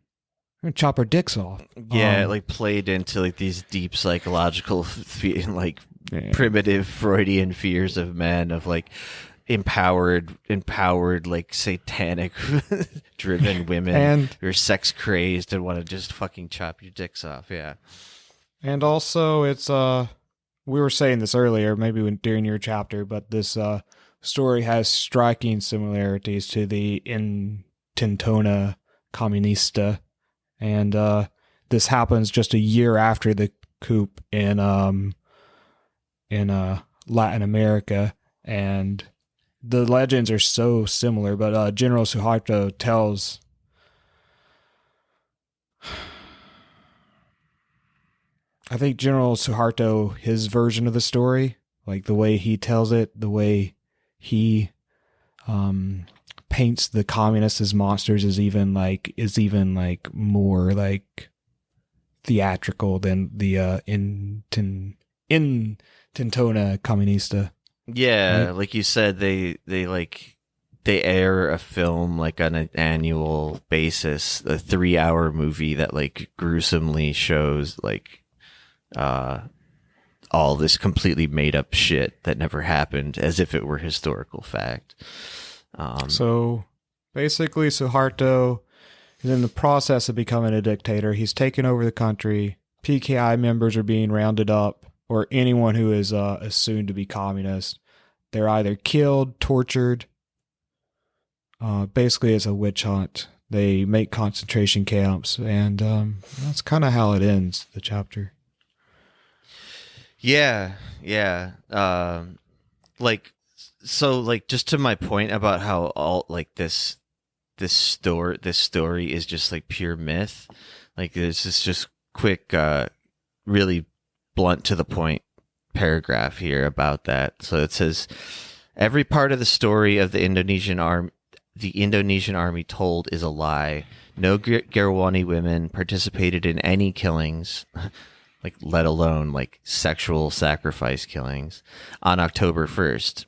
chop our dicks off. Yeah, it like played into like these deep psychological, primitive Freudian fears of men, of like empowered, like satanic driven women and who are sex crazed and want to just fucking chop your dicks off. Yeah. And also it's, we were saying this earlier, maybe during your chapter, but this story has striking similarities to the Intentona Comunista. And this happens just a year after the coup in Latin America, and the legends are so similar. But General Suharto tells I think General Suharto, his version of the story, like the way he tells it, the way he paints the communists as monsters is even like more like theatrical than the Intentona Comunista. Yeah, right? like you said, they air a film like on an annual basis, a 3-hour movie that like gruesomely shows like all this completely made up shit that never happened, as if it were historical fact. So basically Suharto is in the process of becoming a dictator. He's taken over the country. PKI members are being rounded up, or anyone who is assumed to be communist. They're either killed, tortured. Basically, it's a witch hunt. They make concentration camps, and that's kind of how it ends, the chapter. Yeah. So just to my point about how all like this story is just like pure myth. Like this is just quick, really blunt to the point paragraph here about that. So it says, every part of the story of the Indonesian army told is a lie. No Gerwani women participated in any killings, like let alone like sexual sacrifice killings, on October 1st.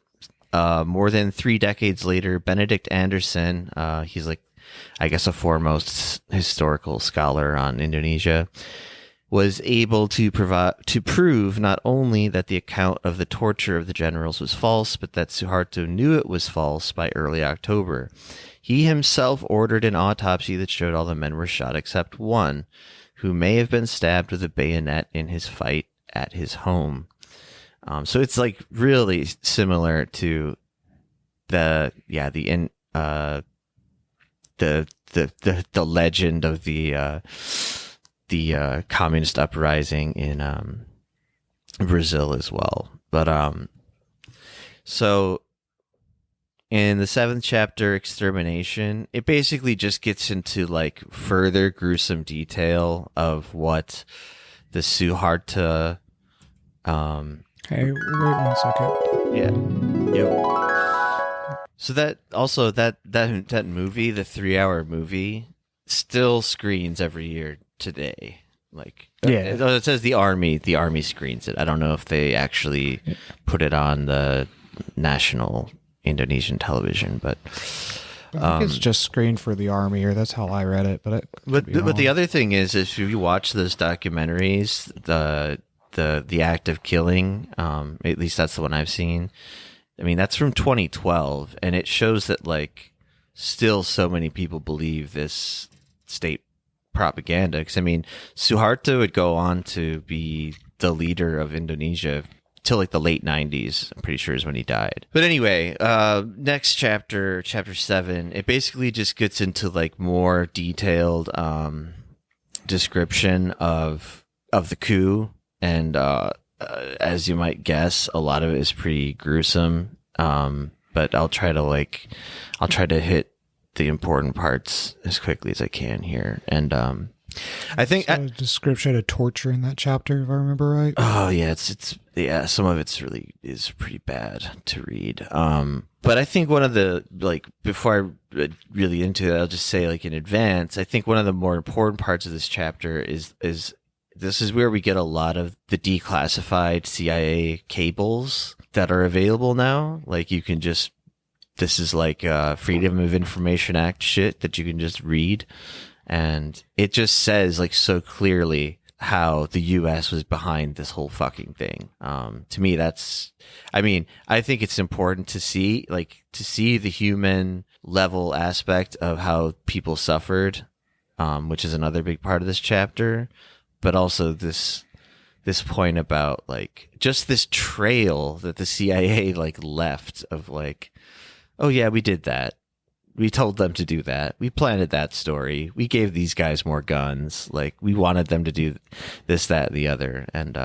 More than 3 decades later, Benedict Anderson, he's like, I guess, a foremost historical scholar on Indonesia, was able to prove not only that the account of the torture of the generals was false, but that Suharto knew it was false by early October. He himself ordered an autopsy that showed all the men were shot except one, who may have been stabbed with a bayonet in his fight at his home. So it's like really similar to the legend of the communist uprising in Brazil as well. But so in the 7th chapter, Extermination, it basically just gets into like further gruesome detail of what the Suharto Hey, wait 1 second. Yeah. So that movie, the 3-hour movie, still screens every year today. Like, yeah, it says the army screens it. I don't know if they actually put it on the national Indonesian television, but I think it's just screened for the army, or that's how I read it. But the other thing is if you watch those documentaries, the act of killing, at least that's the one I've seen. I mean, that's from 2012, and it shows that like still so many people believe this state propaganda. Because I mean, Suharto would go on to be the leader of Indonesia till like the late 90s. I'm pretty sure is when he died. But anyway, next chapter 7, it basically just gets into like more detailed description of the coup, and as you might guess, a lot of it is pretty gruesome. But I'll try to hit the important parts as quickly as I can here. And I think a description of torture in that chapter, if I remember right. Oh yeah, it's some of it's is pretty bad to read. But I think one of the, like, before I really into it, I'll just say, like, in advance, I think one of the more important parts of this chapter is this is where we get a lot of the declassified CIA cables that are available now. Like, you can just, this is like Freedom of Information Act shit that you can just read. And it just says, like, so clearly how the U.S. was behind this whole fucking thing. To me, I think it's important to see the human level aspect of how people suffered, which is another big part of this chapter. But also this point about, like, just this trail that the CIA, like, left of, like, oh yeah, we did that. We told them to do that. We planted that story. We gave these guys more guns. Like, we wanted them to do this, that, and the other. And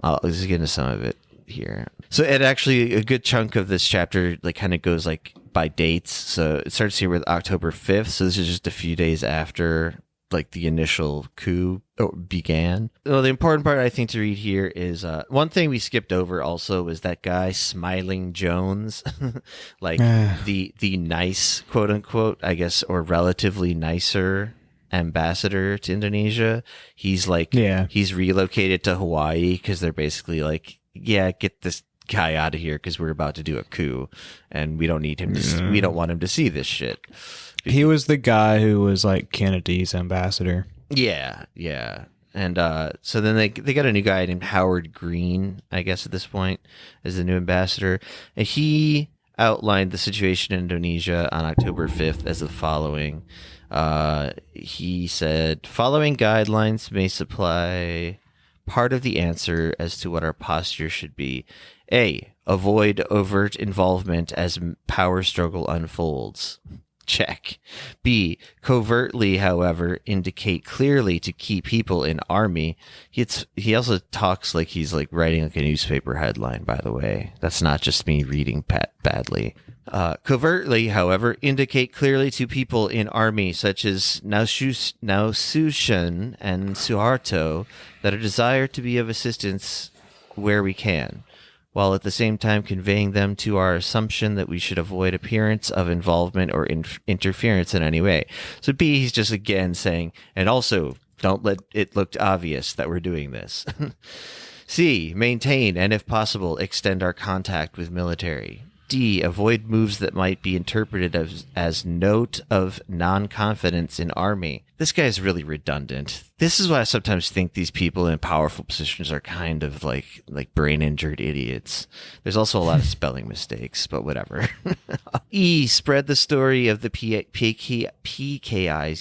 I'll just get into some of it here. So it actually, a good chunk of this chapter, like, kind of goes, like, by dates. So it starts here with October 5th. So this is just a few days after, like, the initial coup began. Well, the important part I think to read here is one thing we skipped over also was that guy Smiling Jones, like the nice, quote unquote, I guess, or relatively nicer ambassador to Indonesia. He's like, he's relocated to Hawaii because they're basically like, yeah, get this guy out of here because we're about to do a coup and we don't need him to, we don't want him to see this shit. He was the guy who was like Kennedy's ambassador. Yeah. And so then they got a new guy named Howard Green, I guess, at this point, as the new ambassador. And he outlined the situation in Indonesia on October 5th as the following. He said, following guidelines may supply part of the answer as to what our posture should be. A, avoid overt involvement as power struggle unfolds. Check. B, covertly, however, indicate clearly to key people in army. He also talks like he's like writing like a newspaper headline, by the way. That's not just me reading badly. Covertly, however, indicate clearly to people in army such as Nausushan and Suharto that a desire to be of assistance where we can, while at the same time conveying them to our assumption that we should avoid appearance of involvement or interference in any way. So B, he's just again saying, and also don't let it look obvious that we're doing this. C, maintain and if possible extend our contact with military. D, avoid moves that might be interpreted as note of non-confidence in army. This guy's really redundant. This is why I sometimes think these people in powerful positions are kind of like brain-injured idiots. There's also a lot of spelling mistakes, but whatever. E, spread the story of the PKI's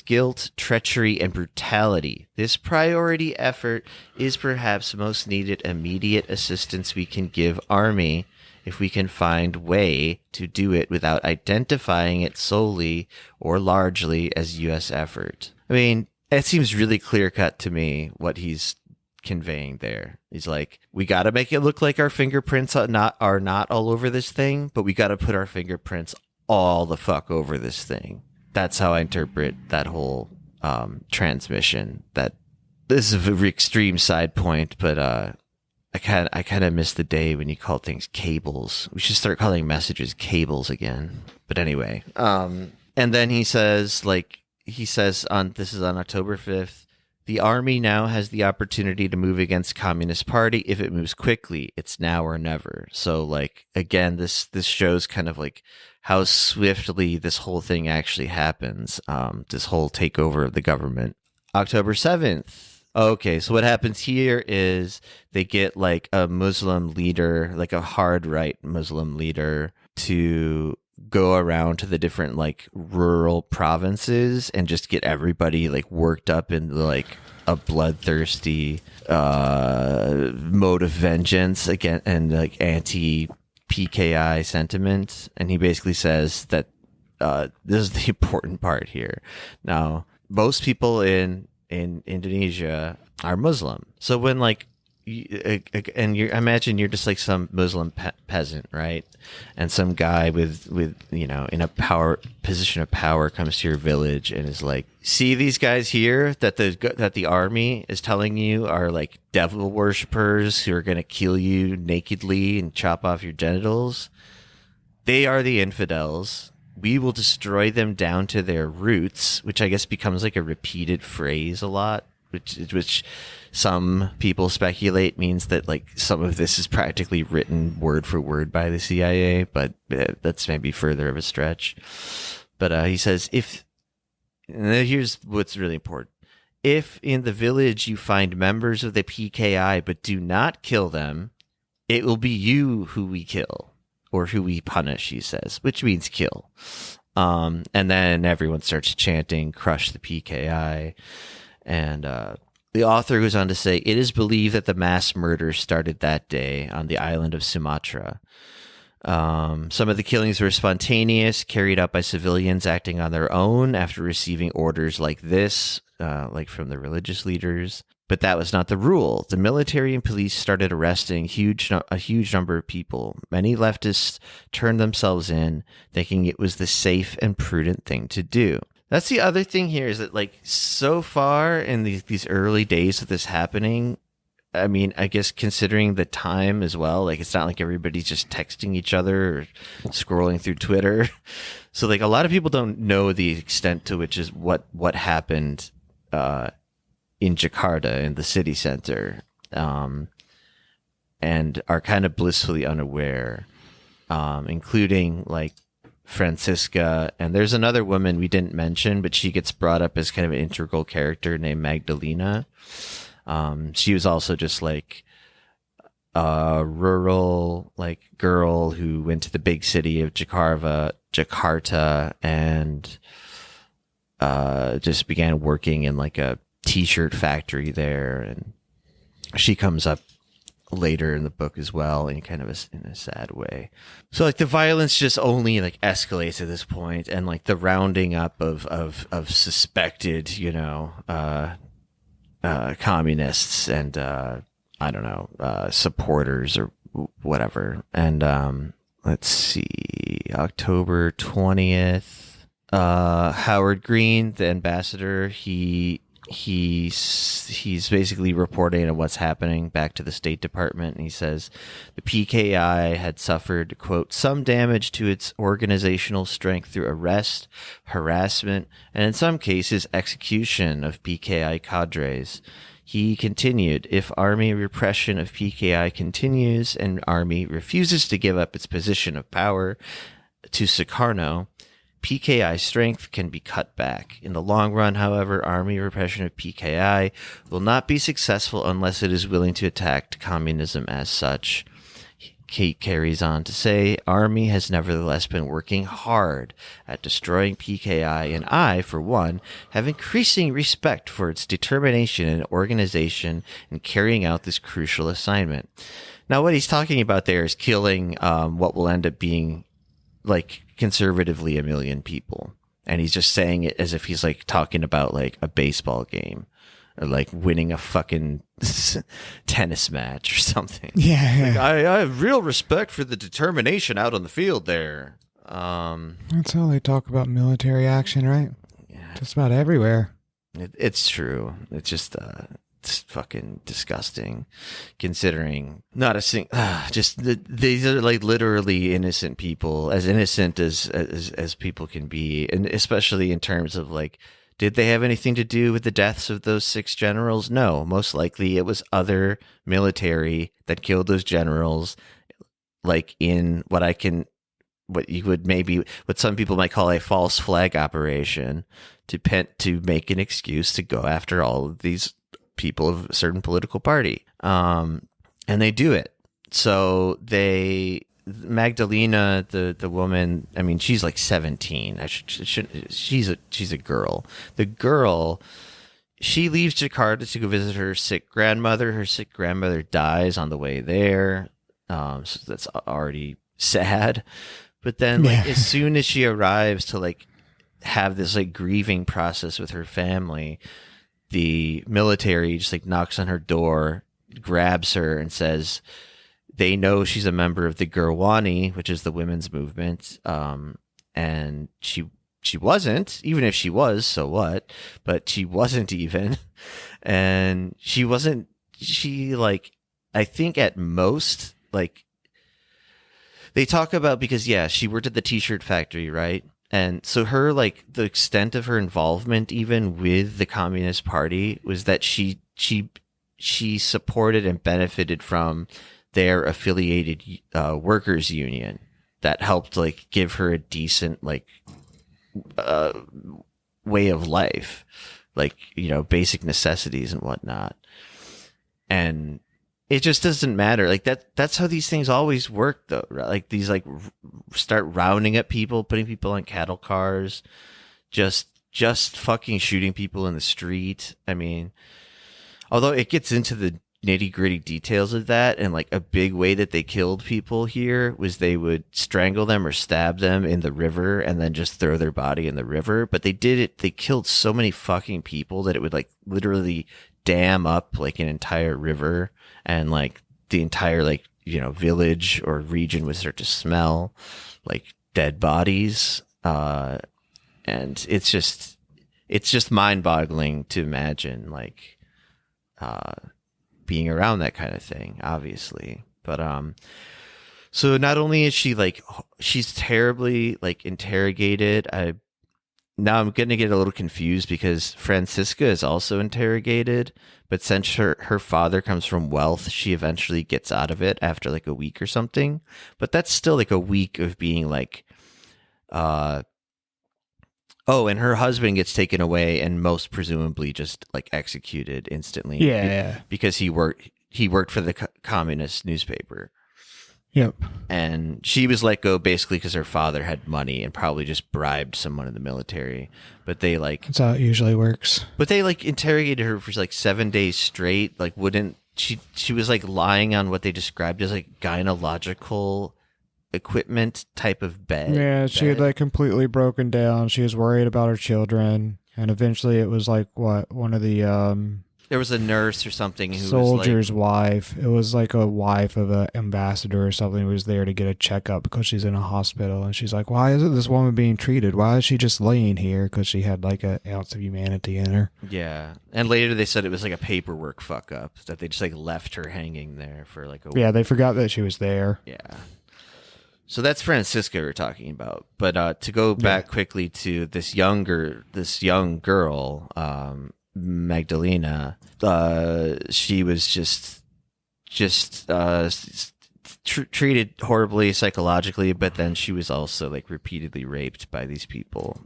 guilt, treachery, and brutality. This priority effort is perhaps most needed immediate assistance we can give army, if we can find way to do it without identifying it solely or largely as U.S. effort. I mean, it seems really clear-cut to me what he's conveying there. He's like, we got to make it look like our fingerprints are not all over this thing, but we got to put our fingerprints all the fuck over this thing. That's how I interpret that whole transmission. That this is a very extreme side point, but I kind of miss the day when you call things cables. We should start calling messages cables again. But anyway, and then he says this is on October 5th, the army now has the opportunity to move against Communist Party. If it moves quickly, it's now or never. So, like, again, this shows kind of like how swiftly this whole thing actually happens. This whole takeover of the government. October 7th. Okay, so what happens here is they get like a Muslim leader, like a hard right Muslim leader, to go around to the different like rural provinces and just get everybody like worked up in like a bloodthirsty mode of vengeance again, and like anti-PKI sentiment. And he basically says that this is the important part here. Now, most people in Indonesia are Muslim, so when like and I imagine you're just like some Muslim peasant, right? And some guy with you know, in a position of power comes to your village and is like, see these guys here that the army is telling you are like devil worshippers who are going to kill you nakedly and chop off your genitals. They are the infidels. We will destroy them down to their roots, which I guess becomes like a repeated phrase a lot, which some people speculate means that like some of this is practically written word for word by the CIA, but that's maybe further of a stretch. But he says, here's what's really important. If in the village you find members of the PKI but do not kill them, it will be you who we kill, or who we punish, he says, which means kill. And then everyone starts chanting, crush the PKI. And the author goes on to say, it is believed that the mass murder started that day on the island of Sumatra. Some of the killings were spontaneous, carried out by civilians acting on their own after receiving orders like this, like from the religious leaders. But that was not the rule. The military and police started arresting a huge number of people. Many leftists turned themselves in, thinking it was the safe and prudent thing to do. That's the other thing here, is that like so far in these early days of this happening, I mean, I guess considering the time as well, like it's not like everybody's just texting each other or scrolling through Twitter. So like a lot of people don't know the extent to which is what happened in Jakarta, in the city center, and are kind of blissfully unaware, including like Francisca, and there's another woman we didn't mention, but she gets brought up as kind of an integral character named Magdalena. She was also just like a rural like girl who went to the big city of Jakarta, and just began working in like a t-shirt factory there, and she comes up later in the book as well, in kind of in a sad way. So like the violence just only like escalates at this point, and like the rounding up of suspected, you know, communists and I don't know, supporters or whatever. And let's see, October 20th, Howard Green, the ambassador, he's basically reporting on what's happening back to the State Department, and he says the PKI had suffered, quote, some damage to its organizational strength through arrest, harassment, and in some cases execution of PKI cadres. He continued, if army repression of PKI continues and army refuses to give up its position of power to Sukarno, PKI strength can be cut back. In the long run, however, army repression of PKI will not be successful unless it is willing to attack communism as such. He carries on to say, army has nevertheless been working hard at destroying PKI, and I, for one, have increasing respect for its determination and organization in carrying out this crucial assignment. Now, what he's talking about there is killing what will end up being like conservatively 1 million people, and he's just saying it as if he's like talking about like a baseball game or like winning a fucking tennis match or something. Yeah, like, I have real respect for the determination out on the field there. That's how they talk about military action, right? Yeah, just about everywhere. It's true. It's just it's fucking disgusting, considering not a these are like literally innocent people, as innocent as people can be, and especially in terms of like, did they have anything to do with the deaths of those 6 generals? No, most likely it was other military that killed those generals, like in what some people might call a false flag operation to make an excuse to go after all of these people of a certain political party. And they do it. So Magdalena, the woman, I mean, she's like 17. She's a girl. The girl she leaves Jakarta to go visit her sick grandmother. Her sick grandmother dies on the way there. So that's already sad. But then like as soon as she arrives to like have this like grieving process with her family, the military just like knocks on her door, grabs her and says they know she's a member of the Gurwani, which is the women's movement. And she wasn't, even if she was, so what? But she wasn't even. And she like, I think at most, like, they talk about, because she worked at the t-shirt factory, right? And so her, like, the extent of her involvement even with the Communist Party was that she supported and benefited from their affiliated workers union that helped like give her a decent like way of life, like, you know, basic necessities and whatnot. And it just doesn't matter. Like that's how these things always work though, right? Like these like start rounding up people, putting people on cattle cars, just fucking shooting people in the street. I mean, although it gets into the nitty gritty details of that, and like a big way that they killed people here was they would strangle them or stab them in the river and then just throw their body in the river. But they killed so many fucking people that it would like literally dam up like an entire river, and like the entire like, you know, village or region would start to smell like dead bodies. And it's just mind-boggling to imagine like being around that kind of thing, obviously. But so not only is she like, she's terribly like interrogated. Now I'm going to get a little confused because Francisca is also interrogated, but since her father comes from wealth, she eventually gets out of it after like a week or something. But that's still like a week of being like, oh, and her husband gets taken away and most presumably just like executed instantly. Yeah. Because he worked for the communist newspaper. Yep. And she was let go basically because her father had money and probably just bribed someone in the military. But they like, that's how it usually works. But they like interrogated her for like 7 days straight. Like she was like lying on what they described as like gynecological equipment type of bed. Yeah, she had like completely broken down. She was worried about her children, and eventually it was like one of the there was a nurse or something who soldier's was like, wife. It was like a wife of an ambassador or something who was there to get a checkup because she's in a hospital, and she's like, why isn't this woman being treated? Why is she just laying here? Because she had like an ounce of humanity in her. Yeah. And later they said it was like a paperwork fuck up, that they just like left her hanging there for like a week. Yeah, they forgot that she was there. Yeah. So that's Francisca we're talking about. But to go back quickly to this young girl, Magdalena, she was just treated horribly psychologically, but then she was also like repeatedly raped by these people.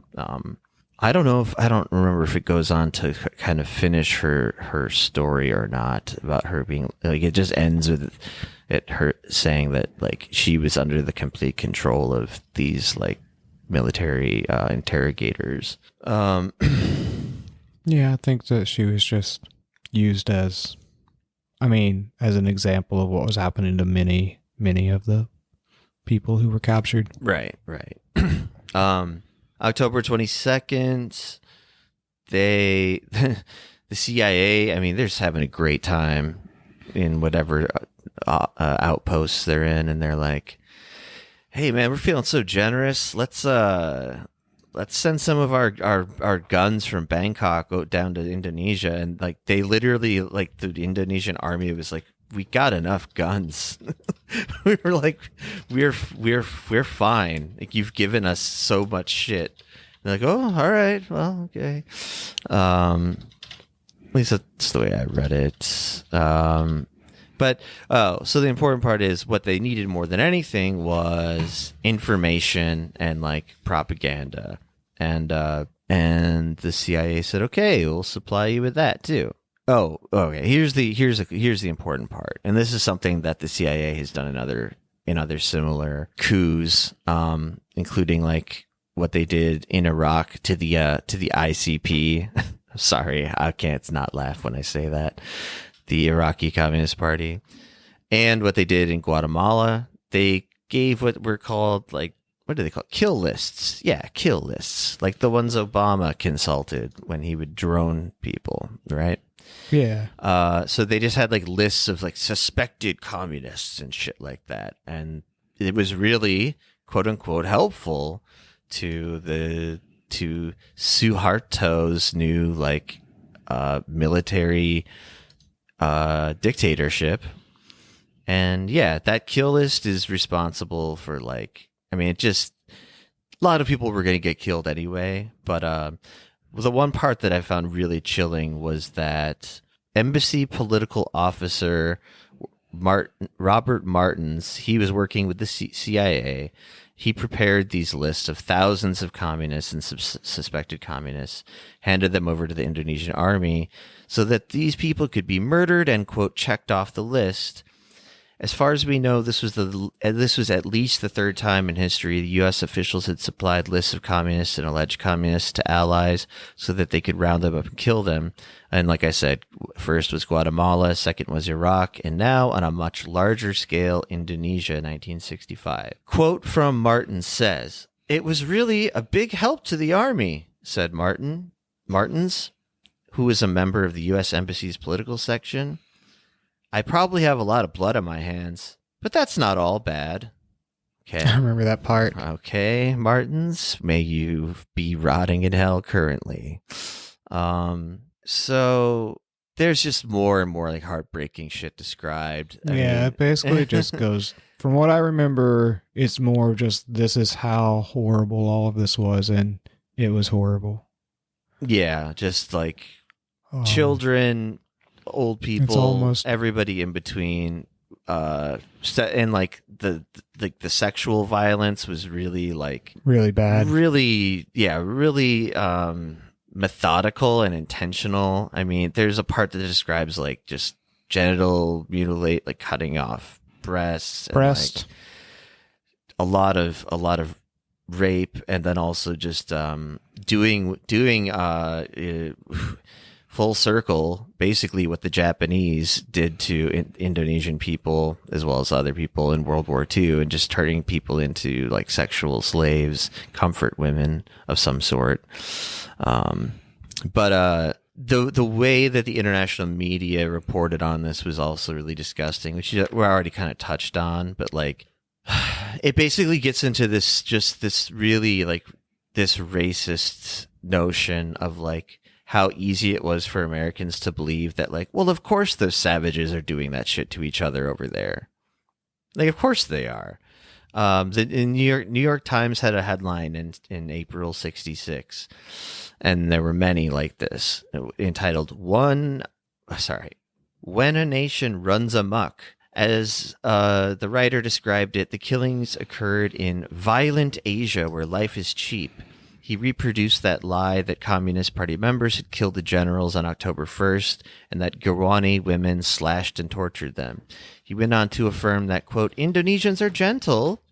I don't remember if it goes on to kind of finish her story or not, about her being like, it just ends with her saying that like she was under the complete control of these like military interrogators. Yeah, I think that she was just used as an example of what was happening to many of the people who were captured. Right. October 22nd, the CIA, I mean, they're just having a great time in whatever outposts they're in, and they're like, hey man, we're feeling so generous, let's send some of our guns from Bangkok down to Indonesia. And like they literally, like the Indonesian army was like, we got enough guns. We were like, we're fine. Like, you've given us so much shit. They're like, oh, all right, well, okay. At least that's the way I read it. So the important part is what they needed more than anything was information and like propaganda. And the CIA said, okay, we'll supply you with that too. Oh, okay. Here's the important part, and this is something that the CIA has done in other similar coups, including like what they did in Iraq to the ICP, Sorry, I can't not laugh when I say that. The Iraqi Communist Party. And what they did in Guatemala, they gave what were called, like, what do they call it? Kill lists. Yeah, kill lists. Like the ones Obama consulted when he would drone people, right? Yeah. So they just had like lists of like suspected communists and shit like that. And it was really, quote unquote, helpful to Suharto's new like military dictatorship. And yeah, that kill list is responsible for like, I mean, it just, a lot of people were going to get killed anyway. But the one part that I found really chilling was that embassy political officer Robert Martins, he was working with the CIA. He prepared these lists of thousands of communists and suspected communists, handed them over to the Indonesian army so that these people could be murdered and, quote, checked off the list. As far as we know, this was at least the third time in history the U.S. officials had supplied lists of communists and alleged communists to allies so that they could round them up and kill them. And like I said, first was Guatemala, second was Iraq, and now on a much larger scale, Indonesia, 1965. Quote from Martin says, "It was really a big help to the army," said Martins, who was a member of the U.S. Embassy's political section. "I probably have a lot of blood on my hands, but that's not all bad." Okay. I remember that part. Okay, Martins, may you be rotting in hell currently. So there's just more and more like heartbreaking shit described. I mean, it basically just goes, from what I remember, it's more just this is how horrible all of this was, and it was horrible. Yeah, just like children, old people, almost everybody in between, and like the sexual violence was really like really bad, really methodical and intentional. I mean, there's a part that describes like just genital mutilate, like cutting off breast, and, like, a lot of rape, and then also just doing full circle, basically what the Japanese did to Indonesian people as well as other people in World War II, and just turning people into like sexual slaves, comfort women of some sort. But the way that the international media reported on this was also really disgusting, which we're already kind of touched on, but like it basically gets into this really like this racist notion of like how easy it was for Americans to believe that, like, well, of course those savages are doing that shit to each other over there. Like, of course they are. The New York Times had a headline in April '66, and there were many like this, entitled "When a Nation Runs Amok." As the writer described it, the killings occurred in violent Asia where life is cheap. He reproduced that lie that Communist Party members had killed the generals on October 1st and that Gurwani women slashed and tortured them. He went on to affirm that, quote, "Indonesians are gentle, ...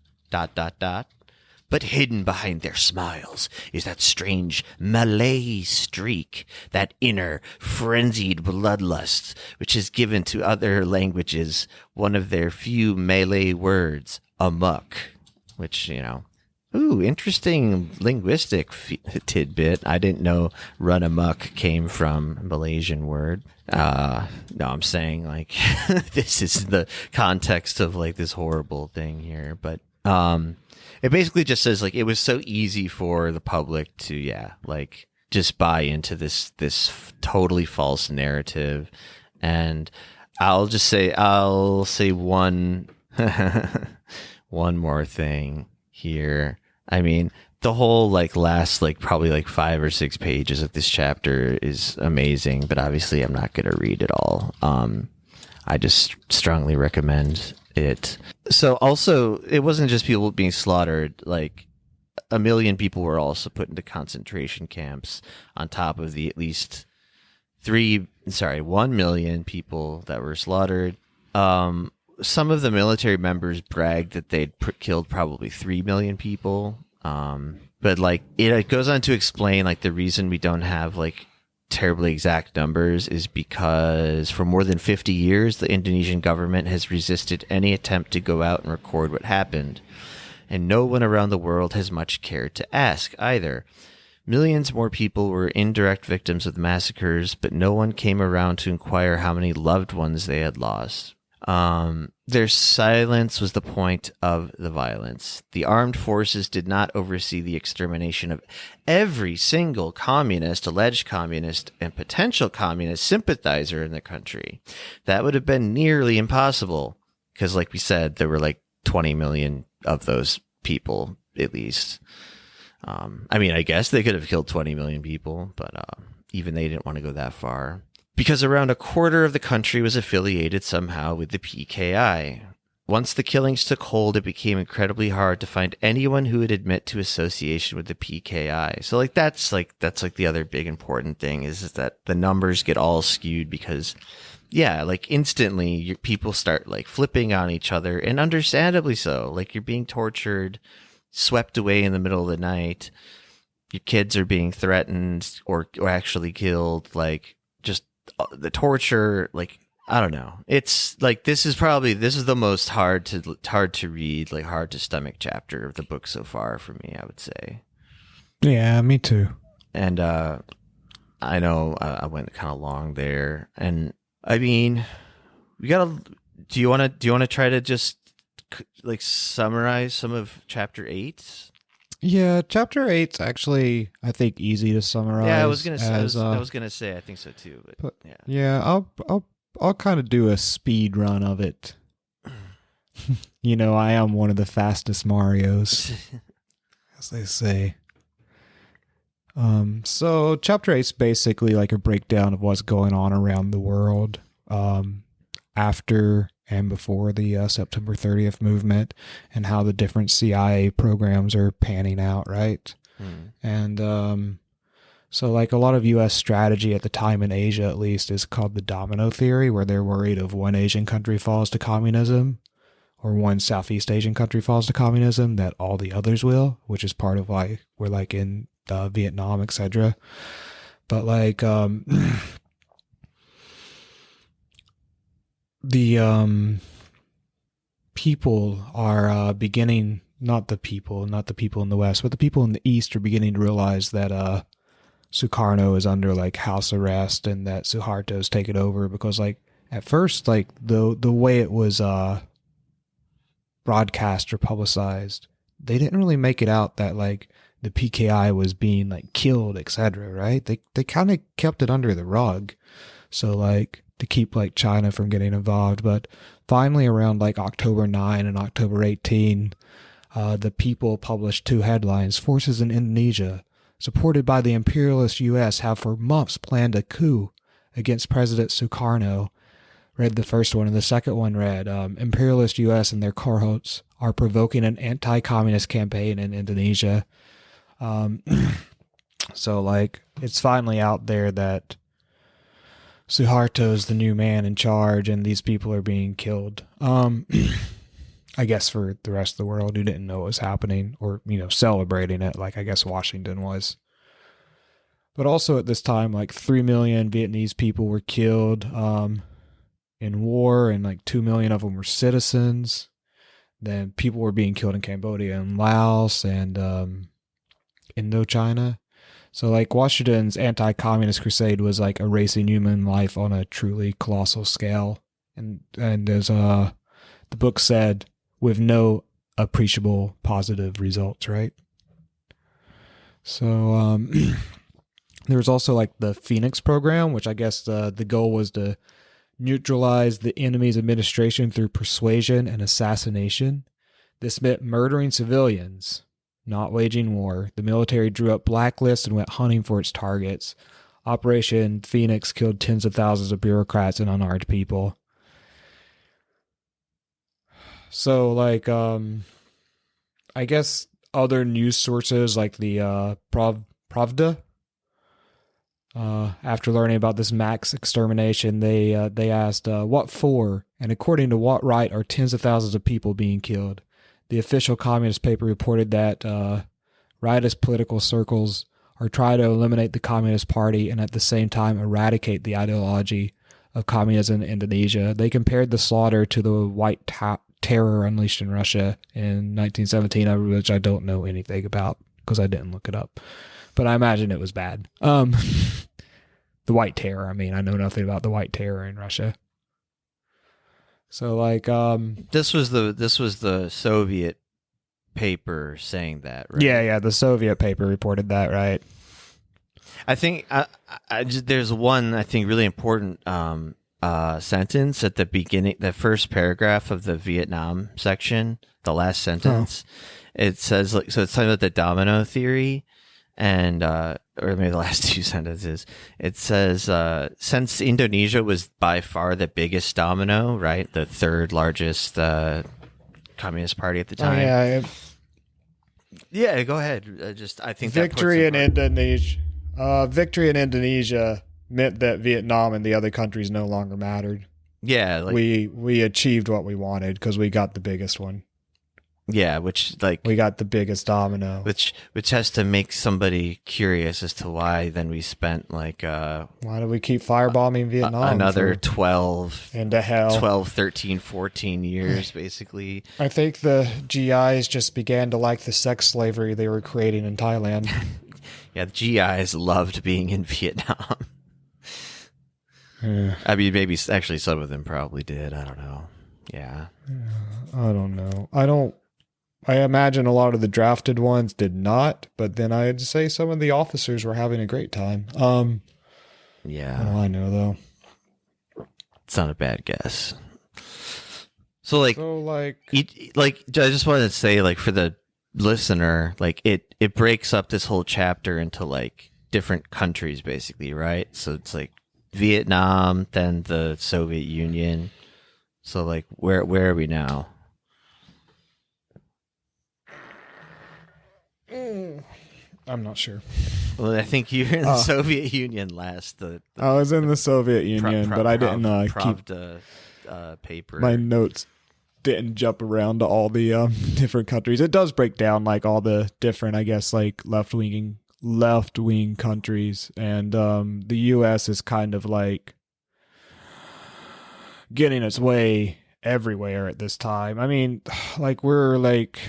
but hidden behind their smiles is that strange Malay streak, that inner frenzied bloodlust, which has given to other languages one of their few Malay words, amok," which, you know, ooh, interesting linguistic tidbit. I didn't know run amok came from a Malaysian word. No, I'm saying like this is the context of like this horrible thing here. But it basically just says like it was so easy for the public to, like just buy into this totally false narrative. And I'll say one one more thing here. I mean, the whole like last like probably like 5 or 6 pages of this chapter is amazing, but obviously I'm not going to read it all. I just strongly recommend it. So also, it wasn't just people being slaughtered. Like 1 million people were also put into concentration camps on top of the at least 1 million people that were slaughtered. Some of the military members bragged that they'd killed probably 3 million people. But like it goes on to explain like the reason we don't have like terribly exact numbers is because for more than 50 years, the Indonesian government has resisted any attempt to go out and record what happened. And no one around the world has much cared to ask either. Millions more people were indirect victims of the massacres, but no one came around to inquire how many loved ones they had lost. Their silence was the point of the violence. The armed forces did not oversee the extermination of every single communist, alleged communist, and potential communist sympathizer in the country. That would have been nearly impossible because, like we said, there were like 20 million of those people, at least. I mean, I guess they could have killed 20 million people, but even they didn't want to go that far. Because around a quarter of the country was affiliated somehow with the PKI. Once the killings took hold, it became incredibly hard to find anyone who would admit to association with the PKI. So that's the other big important thing is that the numbers get all skewed because, yeah, like instantly people start like flipping on each other, and understandably so. Like you're being tortured, swept away in the middle of the night. Your kids are being threatened or actually killed. Like just the torture, like, I don't know. It's like, this is the most hard to read, like hard to stomach chapter of the book so far for me, I would say. Yeah, me too. And, I know I went kind of long there, and I mean, do you want to try to just like summarize some of chapter 8? Yeah, chapter 8's actually, I think, easy to summarize. Yeah, I was gonna say, I think so too. But yeah, I'll kind of do a speed run of it. You know, I am one of the fastest Marios, as they say. So chapter 8's basically like a breakdown of what's going on around the world after and before the September 30th movement, and how the different CIA programs are panning out, right? And so like a lot of U.S. strategy at the time in Asia, at least, is called the Domino Theory, where they're worried if one Asian country falls to communism or one Southeast Asian country falls to communism, that all the others will, which is part of why we're like in Vietnam, etc. But like the people are beginning, not the people in the West, but the people in the East are beginning to realize that Sukarno is under like house arrest and that Suharto's taken over, because like at first, like the way it was broadcast or publicized, they didn't really make it out that like the PKI was being like killed, etc. Right? They kind of kept it under the rug, so like to keep like China from getting involved. But finally, around like October 9 and October 18, the People published 2 headlines: "Forces in Indonesia, supported by the imperialist U.S., have for months planned a coup against President Sukarno." Read the first one, and the second one read, "Imperialist U.S. and their cohorts are provoking an anti-communist campaign in Indonesia." So like it's finally out there that Suharto's the new man in charge, and these people are being killed. I guess for the rest of the world who didn't know what was happening, or, you know, celebrating it, like I guess Washington was. But also at this time, like 3 million Vietnamese people were killed in war, and like 2 million of them were citizens. Then people were being killed in Cambodia and Laos and Indochina. So like Washington's anti-communist crusade was like erasing human life on a truly colossal scale. And as the book said, with no appreciable positive results, right? So there was also like the Phoenix program, which I guess the goal was to neutralize the enemy's administration through persuasion and assassination. This meant murdering civilians, not waging war. The military drew up blacklists and went hunting for its targets. Operation Phoenix killed tens of thousands of bureaucrats and unarmed people. So, like, I guess other news sources like the Pravda, after learning about this mass extermination, they asked, what for, and according to what right are tens of thousands of people being killed? The official communist paper reported that riotous political circles or try to eliminate the Communist Party and at the same time eradicate the ideology of communism in Indonesia. They compared the slaughter to the White Terror unleashed in Russia in 1917, which I don't know anything about because I didn't look it up. But I imagine it was bad. The White Terror, I mean, I know nothing about the White Terror in Russia. So like this was the Soviet paper saying that, right? Yeah, the Soviet paper reported that, right? I think there's one I think really important sentence at the beginning, the first paragraph of the Vietnam section, the last sentence. It says like, so it's talking about the Domino Theory, and or maybe the last two sentences. It says since Indonesia was by far the biggest domino, right, the third largest communist party at the time. Yeah, go ahead. I think victory in Indonesia. Victory in Indonesia meant that Vietnam and the other countries no longer mattered. Yeah, like, we achieved what we wanted because we got the biggest one. Yeah, which like we got the biggest domino. Which has to make somebody curious as to why then we spent like why do we keep firebombing Vietnam? Another 12 into hell. 12, 13, 14 years basically. I think the GIs just began to like the sex slavery they were creating in Thailand. Yeah, the GIs loved being in Vietnam. I mean, maybe actually some of them probably did. I don't know. Yeah. I don't know. I imagine a lot of the drafted ones did not, but then I'd say some of the officers were having a great time. Yeah. I know though. It's not a bad guess. So I just wanted to say, like, for the listener, like it breaks up this whole chapter into like different countries basically, right? So it's like Vietnam, then the Soviet Union. So like where are we now? I'm not sure. Well, I think you were in the Soviet Union last. I was in the Soviet Union, but I didn't keep paper. My notes didn't jump around to all the different countries. It does break down like all the different, I guess, like left wing countries, and the U.S. is kind of like getting its way everywhere at this time. I mean, like we're like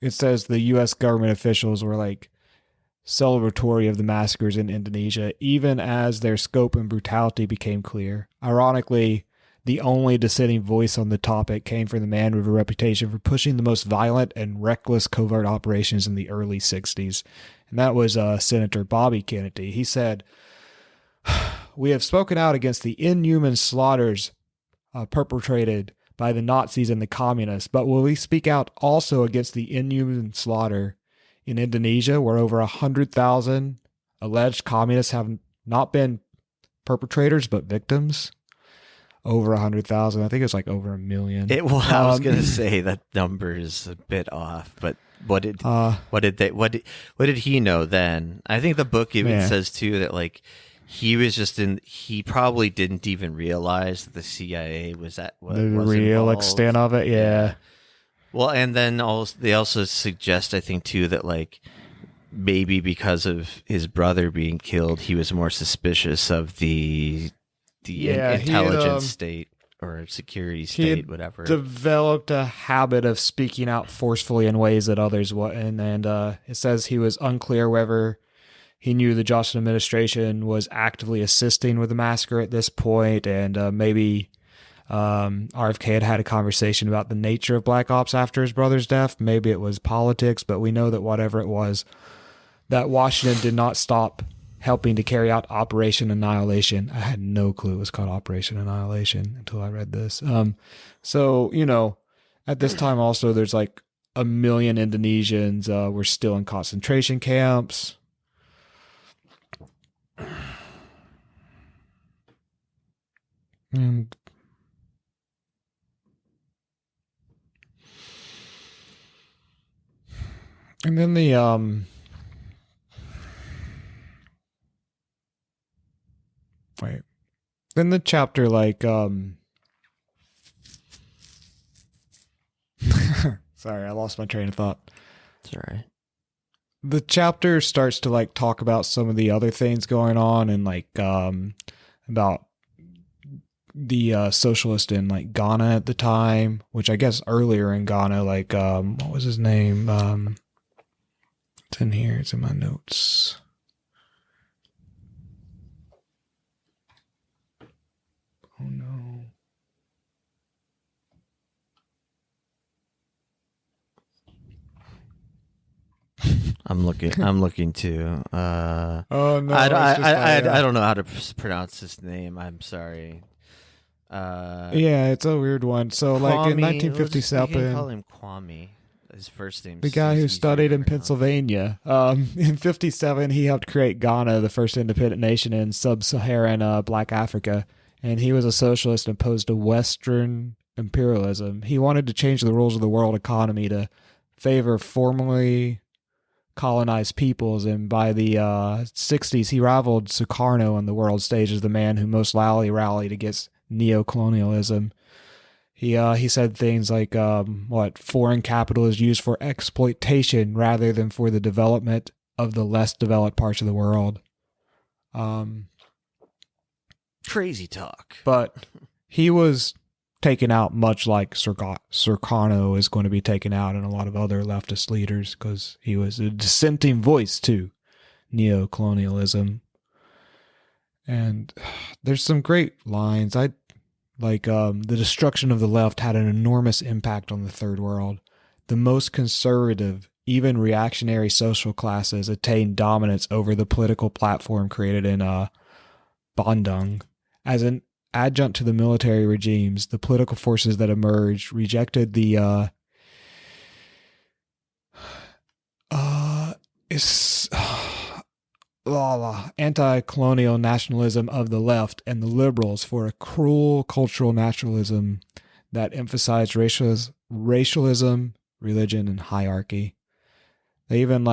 it says the U.S. government officials were like celebratory of the massacres in Indonesia, even as their scope and brutality became clear. Ironically, the only dissenting voice on the topic came from the man with a reputation for pushing the most violent and reckless covert operations in the early 60s, and that was Senator Bobby Kennedy. He said, "We have spoken out against the inhuman slaughters perpetrated by the Nazis and the communists, but will we speak out also against the inhuman slaughter in Indonesia, where over 100,000 alleged communists have not been perpetrators but victims?" Over 100,000. I think it's like over 1 million. I was going to say that number is a bit off, but what did he know then? I think the book even says too that like he probably didn't even realize that the CIA was the real involved. Extent of it. Yeah. Well, and then they also suggest, I think too, that like maybe because of his brother being killed, he was more suspicious of the intelligence state or security state, whatever. Developed a habit of speaking out forcefully in ways that others wouldn't, and it says he was unclear whether he knew the Johnson administration was actively assisting with the massacre at this point, and maybe RFK had a conversation about the nature of Black Ops after his brother's death. Maybe it was politics, but we know that whatever it was, that Washington did not stop helping to carry out Operation Annihilation. I had no clue it was called Operation Annihilation until I read this. So, you know, at this time also there's like 1 million Indonesians were still in concentration camps. And then then the chapter like sorry, I lost my train of thought. It's all right. The chapter starts to like talk about some of the other things going on and like about the socialist in like Ghana at the time, which I guess earlier in Ghana, like what was his name? It's in here. It's in my notes. Oh no. I'm looking too. Oh no. I don't know how to pronounce his name. I'm sorry. Yeah, it's a weird one. So like in We 1957, can call him Kwame. His first name. the guy who studied in Pennsylvania, in 57, he helped create Ghana, the first independent nation in sub-Saharan Black Africa, and he was a socialist opposed to Western imperialism. He wanted to change the rules of the world economy to favor formerly colonized peoples, and by the 60s, he rivaled Sukarno on the world stage as the man who most loudly rallied against neocolonialism. He said things like, foreign capital is used for exploitation rather than for the development of the less developed parts of the world. Crazy talk. But he was taken out much like Sukarno is going to be taken out and a lot of other leftist leaders, because he was a dissenting voice to neocolonialism. And there's some great lines. The destruction of the left had an enormous impact on the third world. The most conservative, even reactionary social classes attained dominance over the political platform created in Bandung. As an adjunct to the military regimes, the political forces that emerged rejected the anti-colonial nationalism of the left and the liberals for a cruel cultural naturalism that emphasized racialism, religion, and hierarchy. They even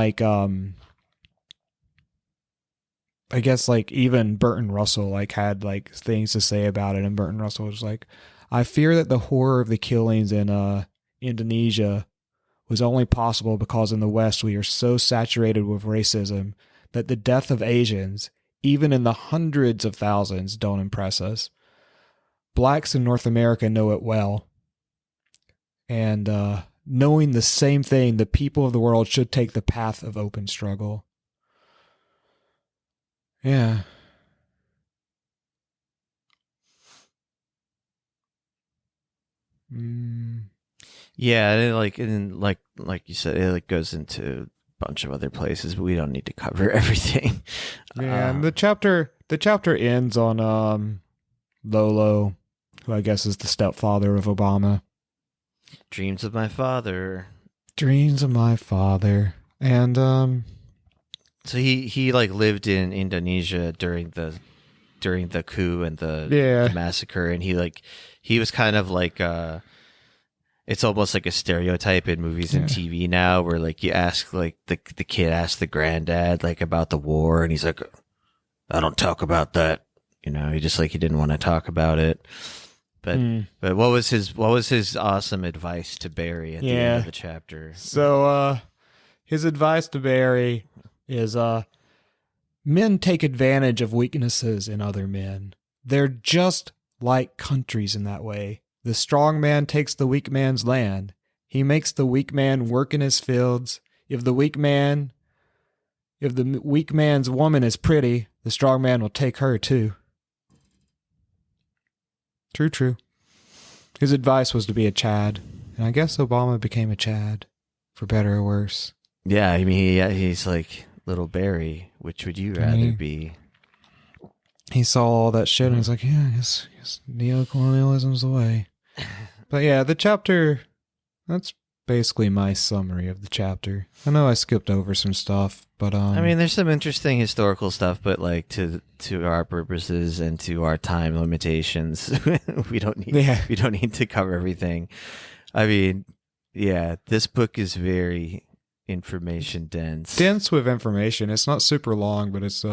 I guess even Bertrand Russell had things to say about it, and Bertrand Russell was like, I fear that the horror of the killings in Indonesia was only possible because in the West we are so saturated with racism that the death of Asians, even in the hundreds of thousands, don't impress us. Blacks in North America know it well. And knowing the same thing, the people of the world should take the path of open struggle. Yeah. Yeah, and like you said, it goes into bunch of other places, but we don't need to cover everything. Yeah, and the chapter ends on Lolo, who I guess is the stepfather of Obama. Dreams of my father. And so he lived in Indonesia during the coup and the massacre, and he was kind of it's almost like a stereotype in movies and TV now, where you ask the kid asks the granddad about the war, and he's like, I don't talk about that. He just he didn't want to talk about it. But what was his awesome advice to Barry at the end of the chapter? So his advice to Barry is men take advantage of weaknesses in other men. They're just like countries in that way. The strong man takes the weak man's land. He makes the weak man work in his fields. If the weak man's woman is pretty, the strong man will take her too. True. His advice was to be a Chad, and I guess Obama became a Chad, for better or worse. Yeah, I mean, he's like little Barry. Which would you rather be? He saw all that shit, and he's like, yeah, I guess neocolonialism's the way. But yeah, the chapter, that's basically my summary of the chapter. I know I skipped over some stuff, but I mean, there's some interesting historical stuff, but to our purposes and to our time limitations, we don't need to cover everything. I mean, yeah, this book is very information dense. Dense with information. It's not super long, but it's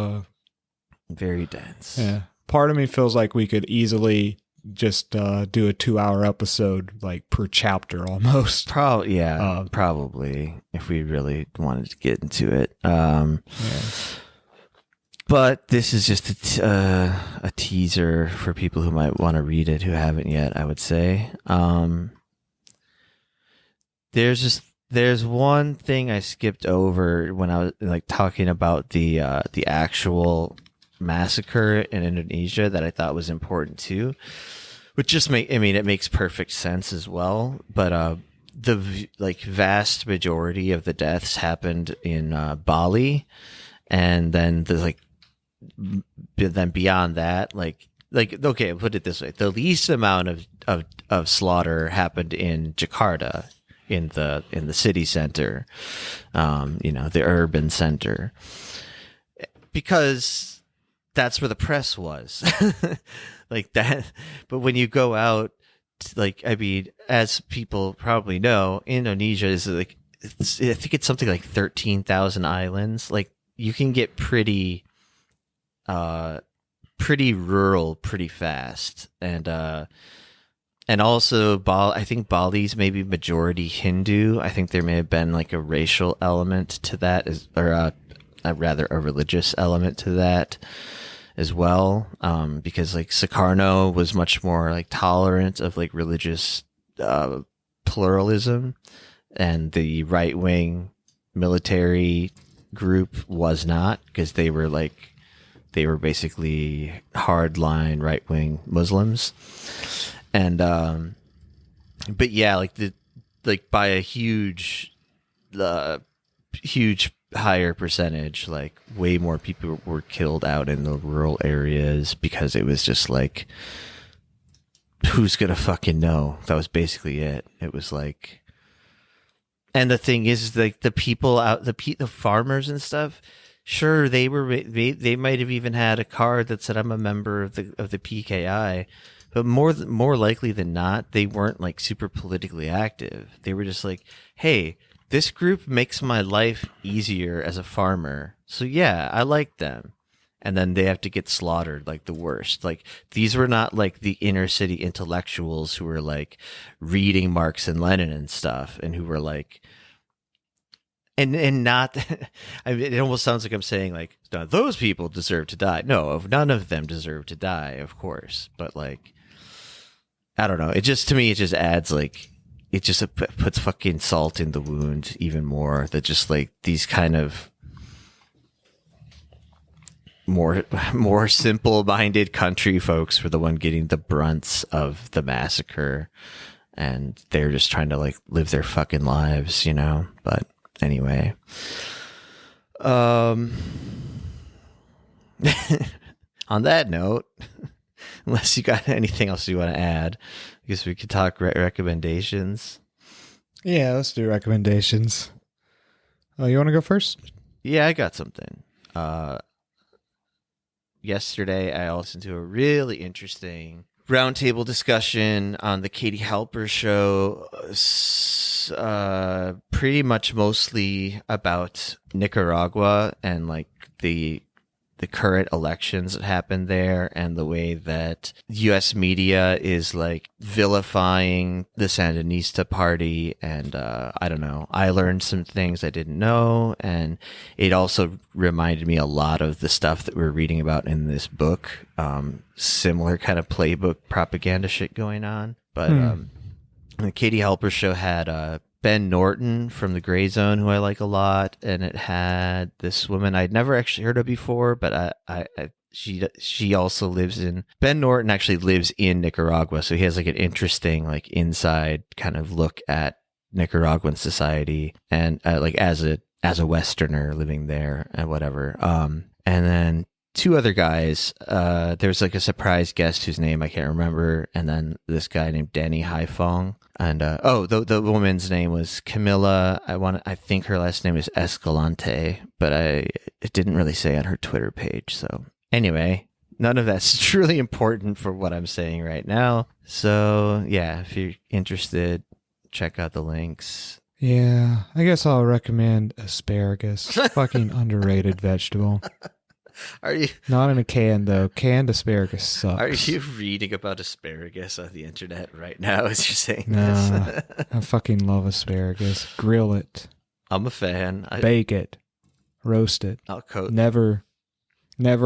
very dense. Yeah. Part of me feels like we could easily just do a 2-hour episode like per chapter almost. Probably if we really wanted to get into it. Yeah. But this is just a teaser for people who might want to read it who haven't yet, I would say. There's one thing I skipped over when I was like talking about the actual massacre in Indonesia that I thought was important too, which just it makes perfect sense as well. But the vast majority of the deaths happened in Bali, and then then beyond that, okay, I'll put it this way: the least amount of slaughter happened in Jakarta, in the city center, the urban center, because that's where the press was, like that. But when you go out, as people probably know, Indonesia is I think it's something like 13,000 islands. Like, you can get pretty rural pretty fast, and also I think Bali's maybe majority Hindu. I think there may have been like a racial element to that, or rather a religious element to that as well, because like Sukarno was much more like tolerant of like religious pluralism, and the right-wing military group was not, because they were basically hardline right-wing Muslims. And but yeah, by a huge higher percentage, like way more people were killed out in the rural areas, because it was just like, who's gonna fucking know? That was basically it. It was like, and the thing is, like, the people out, the farmers and stuff, sure, they might have even had a card that said, I'm a member of the PKI. But more likely than not, they weren't like super politically active. They were just like, hey, this group makes my life easier as a farmer, so yeah, I like them. And then they have to get slaughtered like the worst. Like, these were not like the inner city intellectuals who were like reading Marx and Lenin and stuff, and who were like, and not, I mean, it almost sounds like I'm saying like, no, those people deserve to die. No, none of them deserve to die, of course. But like, I don't know. It just, to me, it just adds like, it just puts fucking salt in the wound even more. That just like these kind of more simple-minded country folks were the one getting the brunts of the massacre, and they're just trying to like live their fucking lives, But anyway, on that note, unless you got anything else you want to add, I guess we could talk recommendations. Yeah, let's do recommendations. You want to go first? Yeah, I got something. Yesterday, I listened to a really interesting roundtable discussion on the Katie Halper show, pretty much mostly about Nicaragua and like the current elections that happened there, and the way that U.S. media is like vilifying the Sandinista party. And I don't know, I learned some things I didn't know, and it also reminded me a lot of the stuff that we're reading about in this book. Similar kind of playbook propaganda shit going on. But the Katie Halper show had Ben Norton from the Gray Zone, who I like a lot, and it had this woman I'd never actually heard of before, but she also lives in, Ben Norton actually lives in Nicaragua, so he has like an interesting like inside kind of look at Nicaraguan society, and like as a Westerner living there and whatever. And then two other guys. There's like a surprise guest whose name I can't remember, and then this guy named Danny Haifong. And the woman's name was Camilla. I think her last name is Escalante, but it didn't really say on her Twitter page. So anyway, none of that's truly important for what I'm saying right now. So yeah, if you're interested, check out the links. Yeah, I guess I'll recommend asparagus. Fucking underrated vegetable. Are you Not in a can, though. Canned asparagus sucks. are you reading about asparagus on the internet right now as you're saying Nah, this? I fucking love asparagus. Grill it. I'm a fan. Bake it. Roast it. I'll coat. Never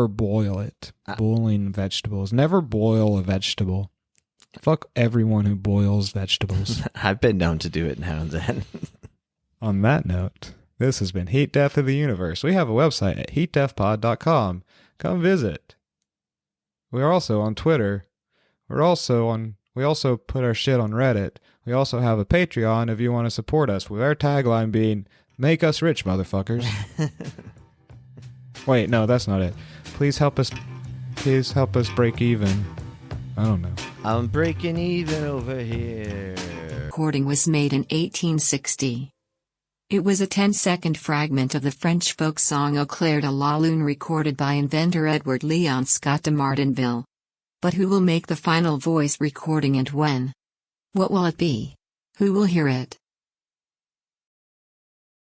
boil it. Boiling vegetables. Never boil a vegetable. Fuck everyone who boils vegetables. I've been known to do it now and then. On that note, this has been Heat Death of the Universe. We have a website at heatdeathpod.com. Come visit. We're also on Twitter. We also put our shit on Reddit. We also have a Patreon if you want to support us, with our tagline being, "Make us rich, motherfuckers." Wait, no, that's not it. Please help us break even. I don't know. I'm breaking even over here. Recording was made in 1860. It was a 10-second fragment of the French folk song Au clair de la lune, recorded by inventor Edward Leon Scott de Martinville. But who will make the final voice recording and when? What will it be? Who will hear it?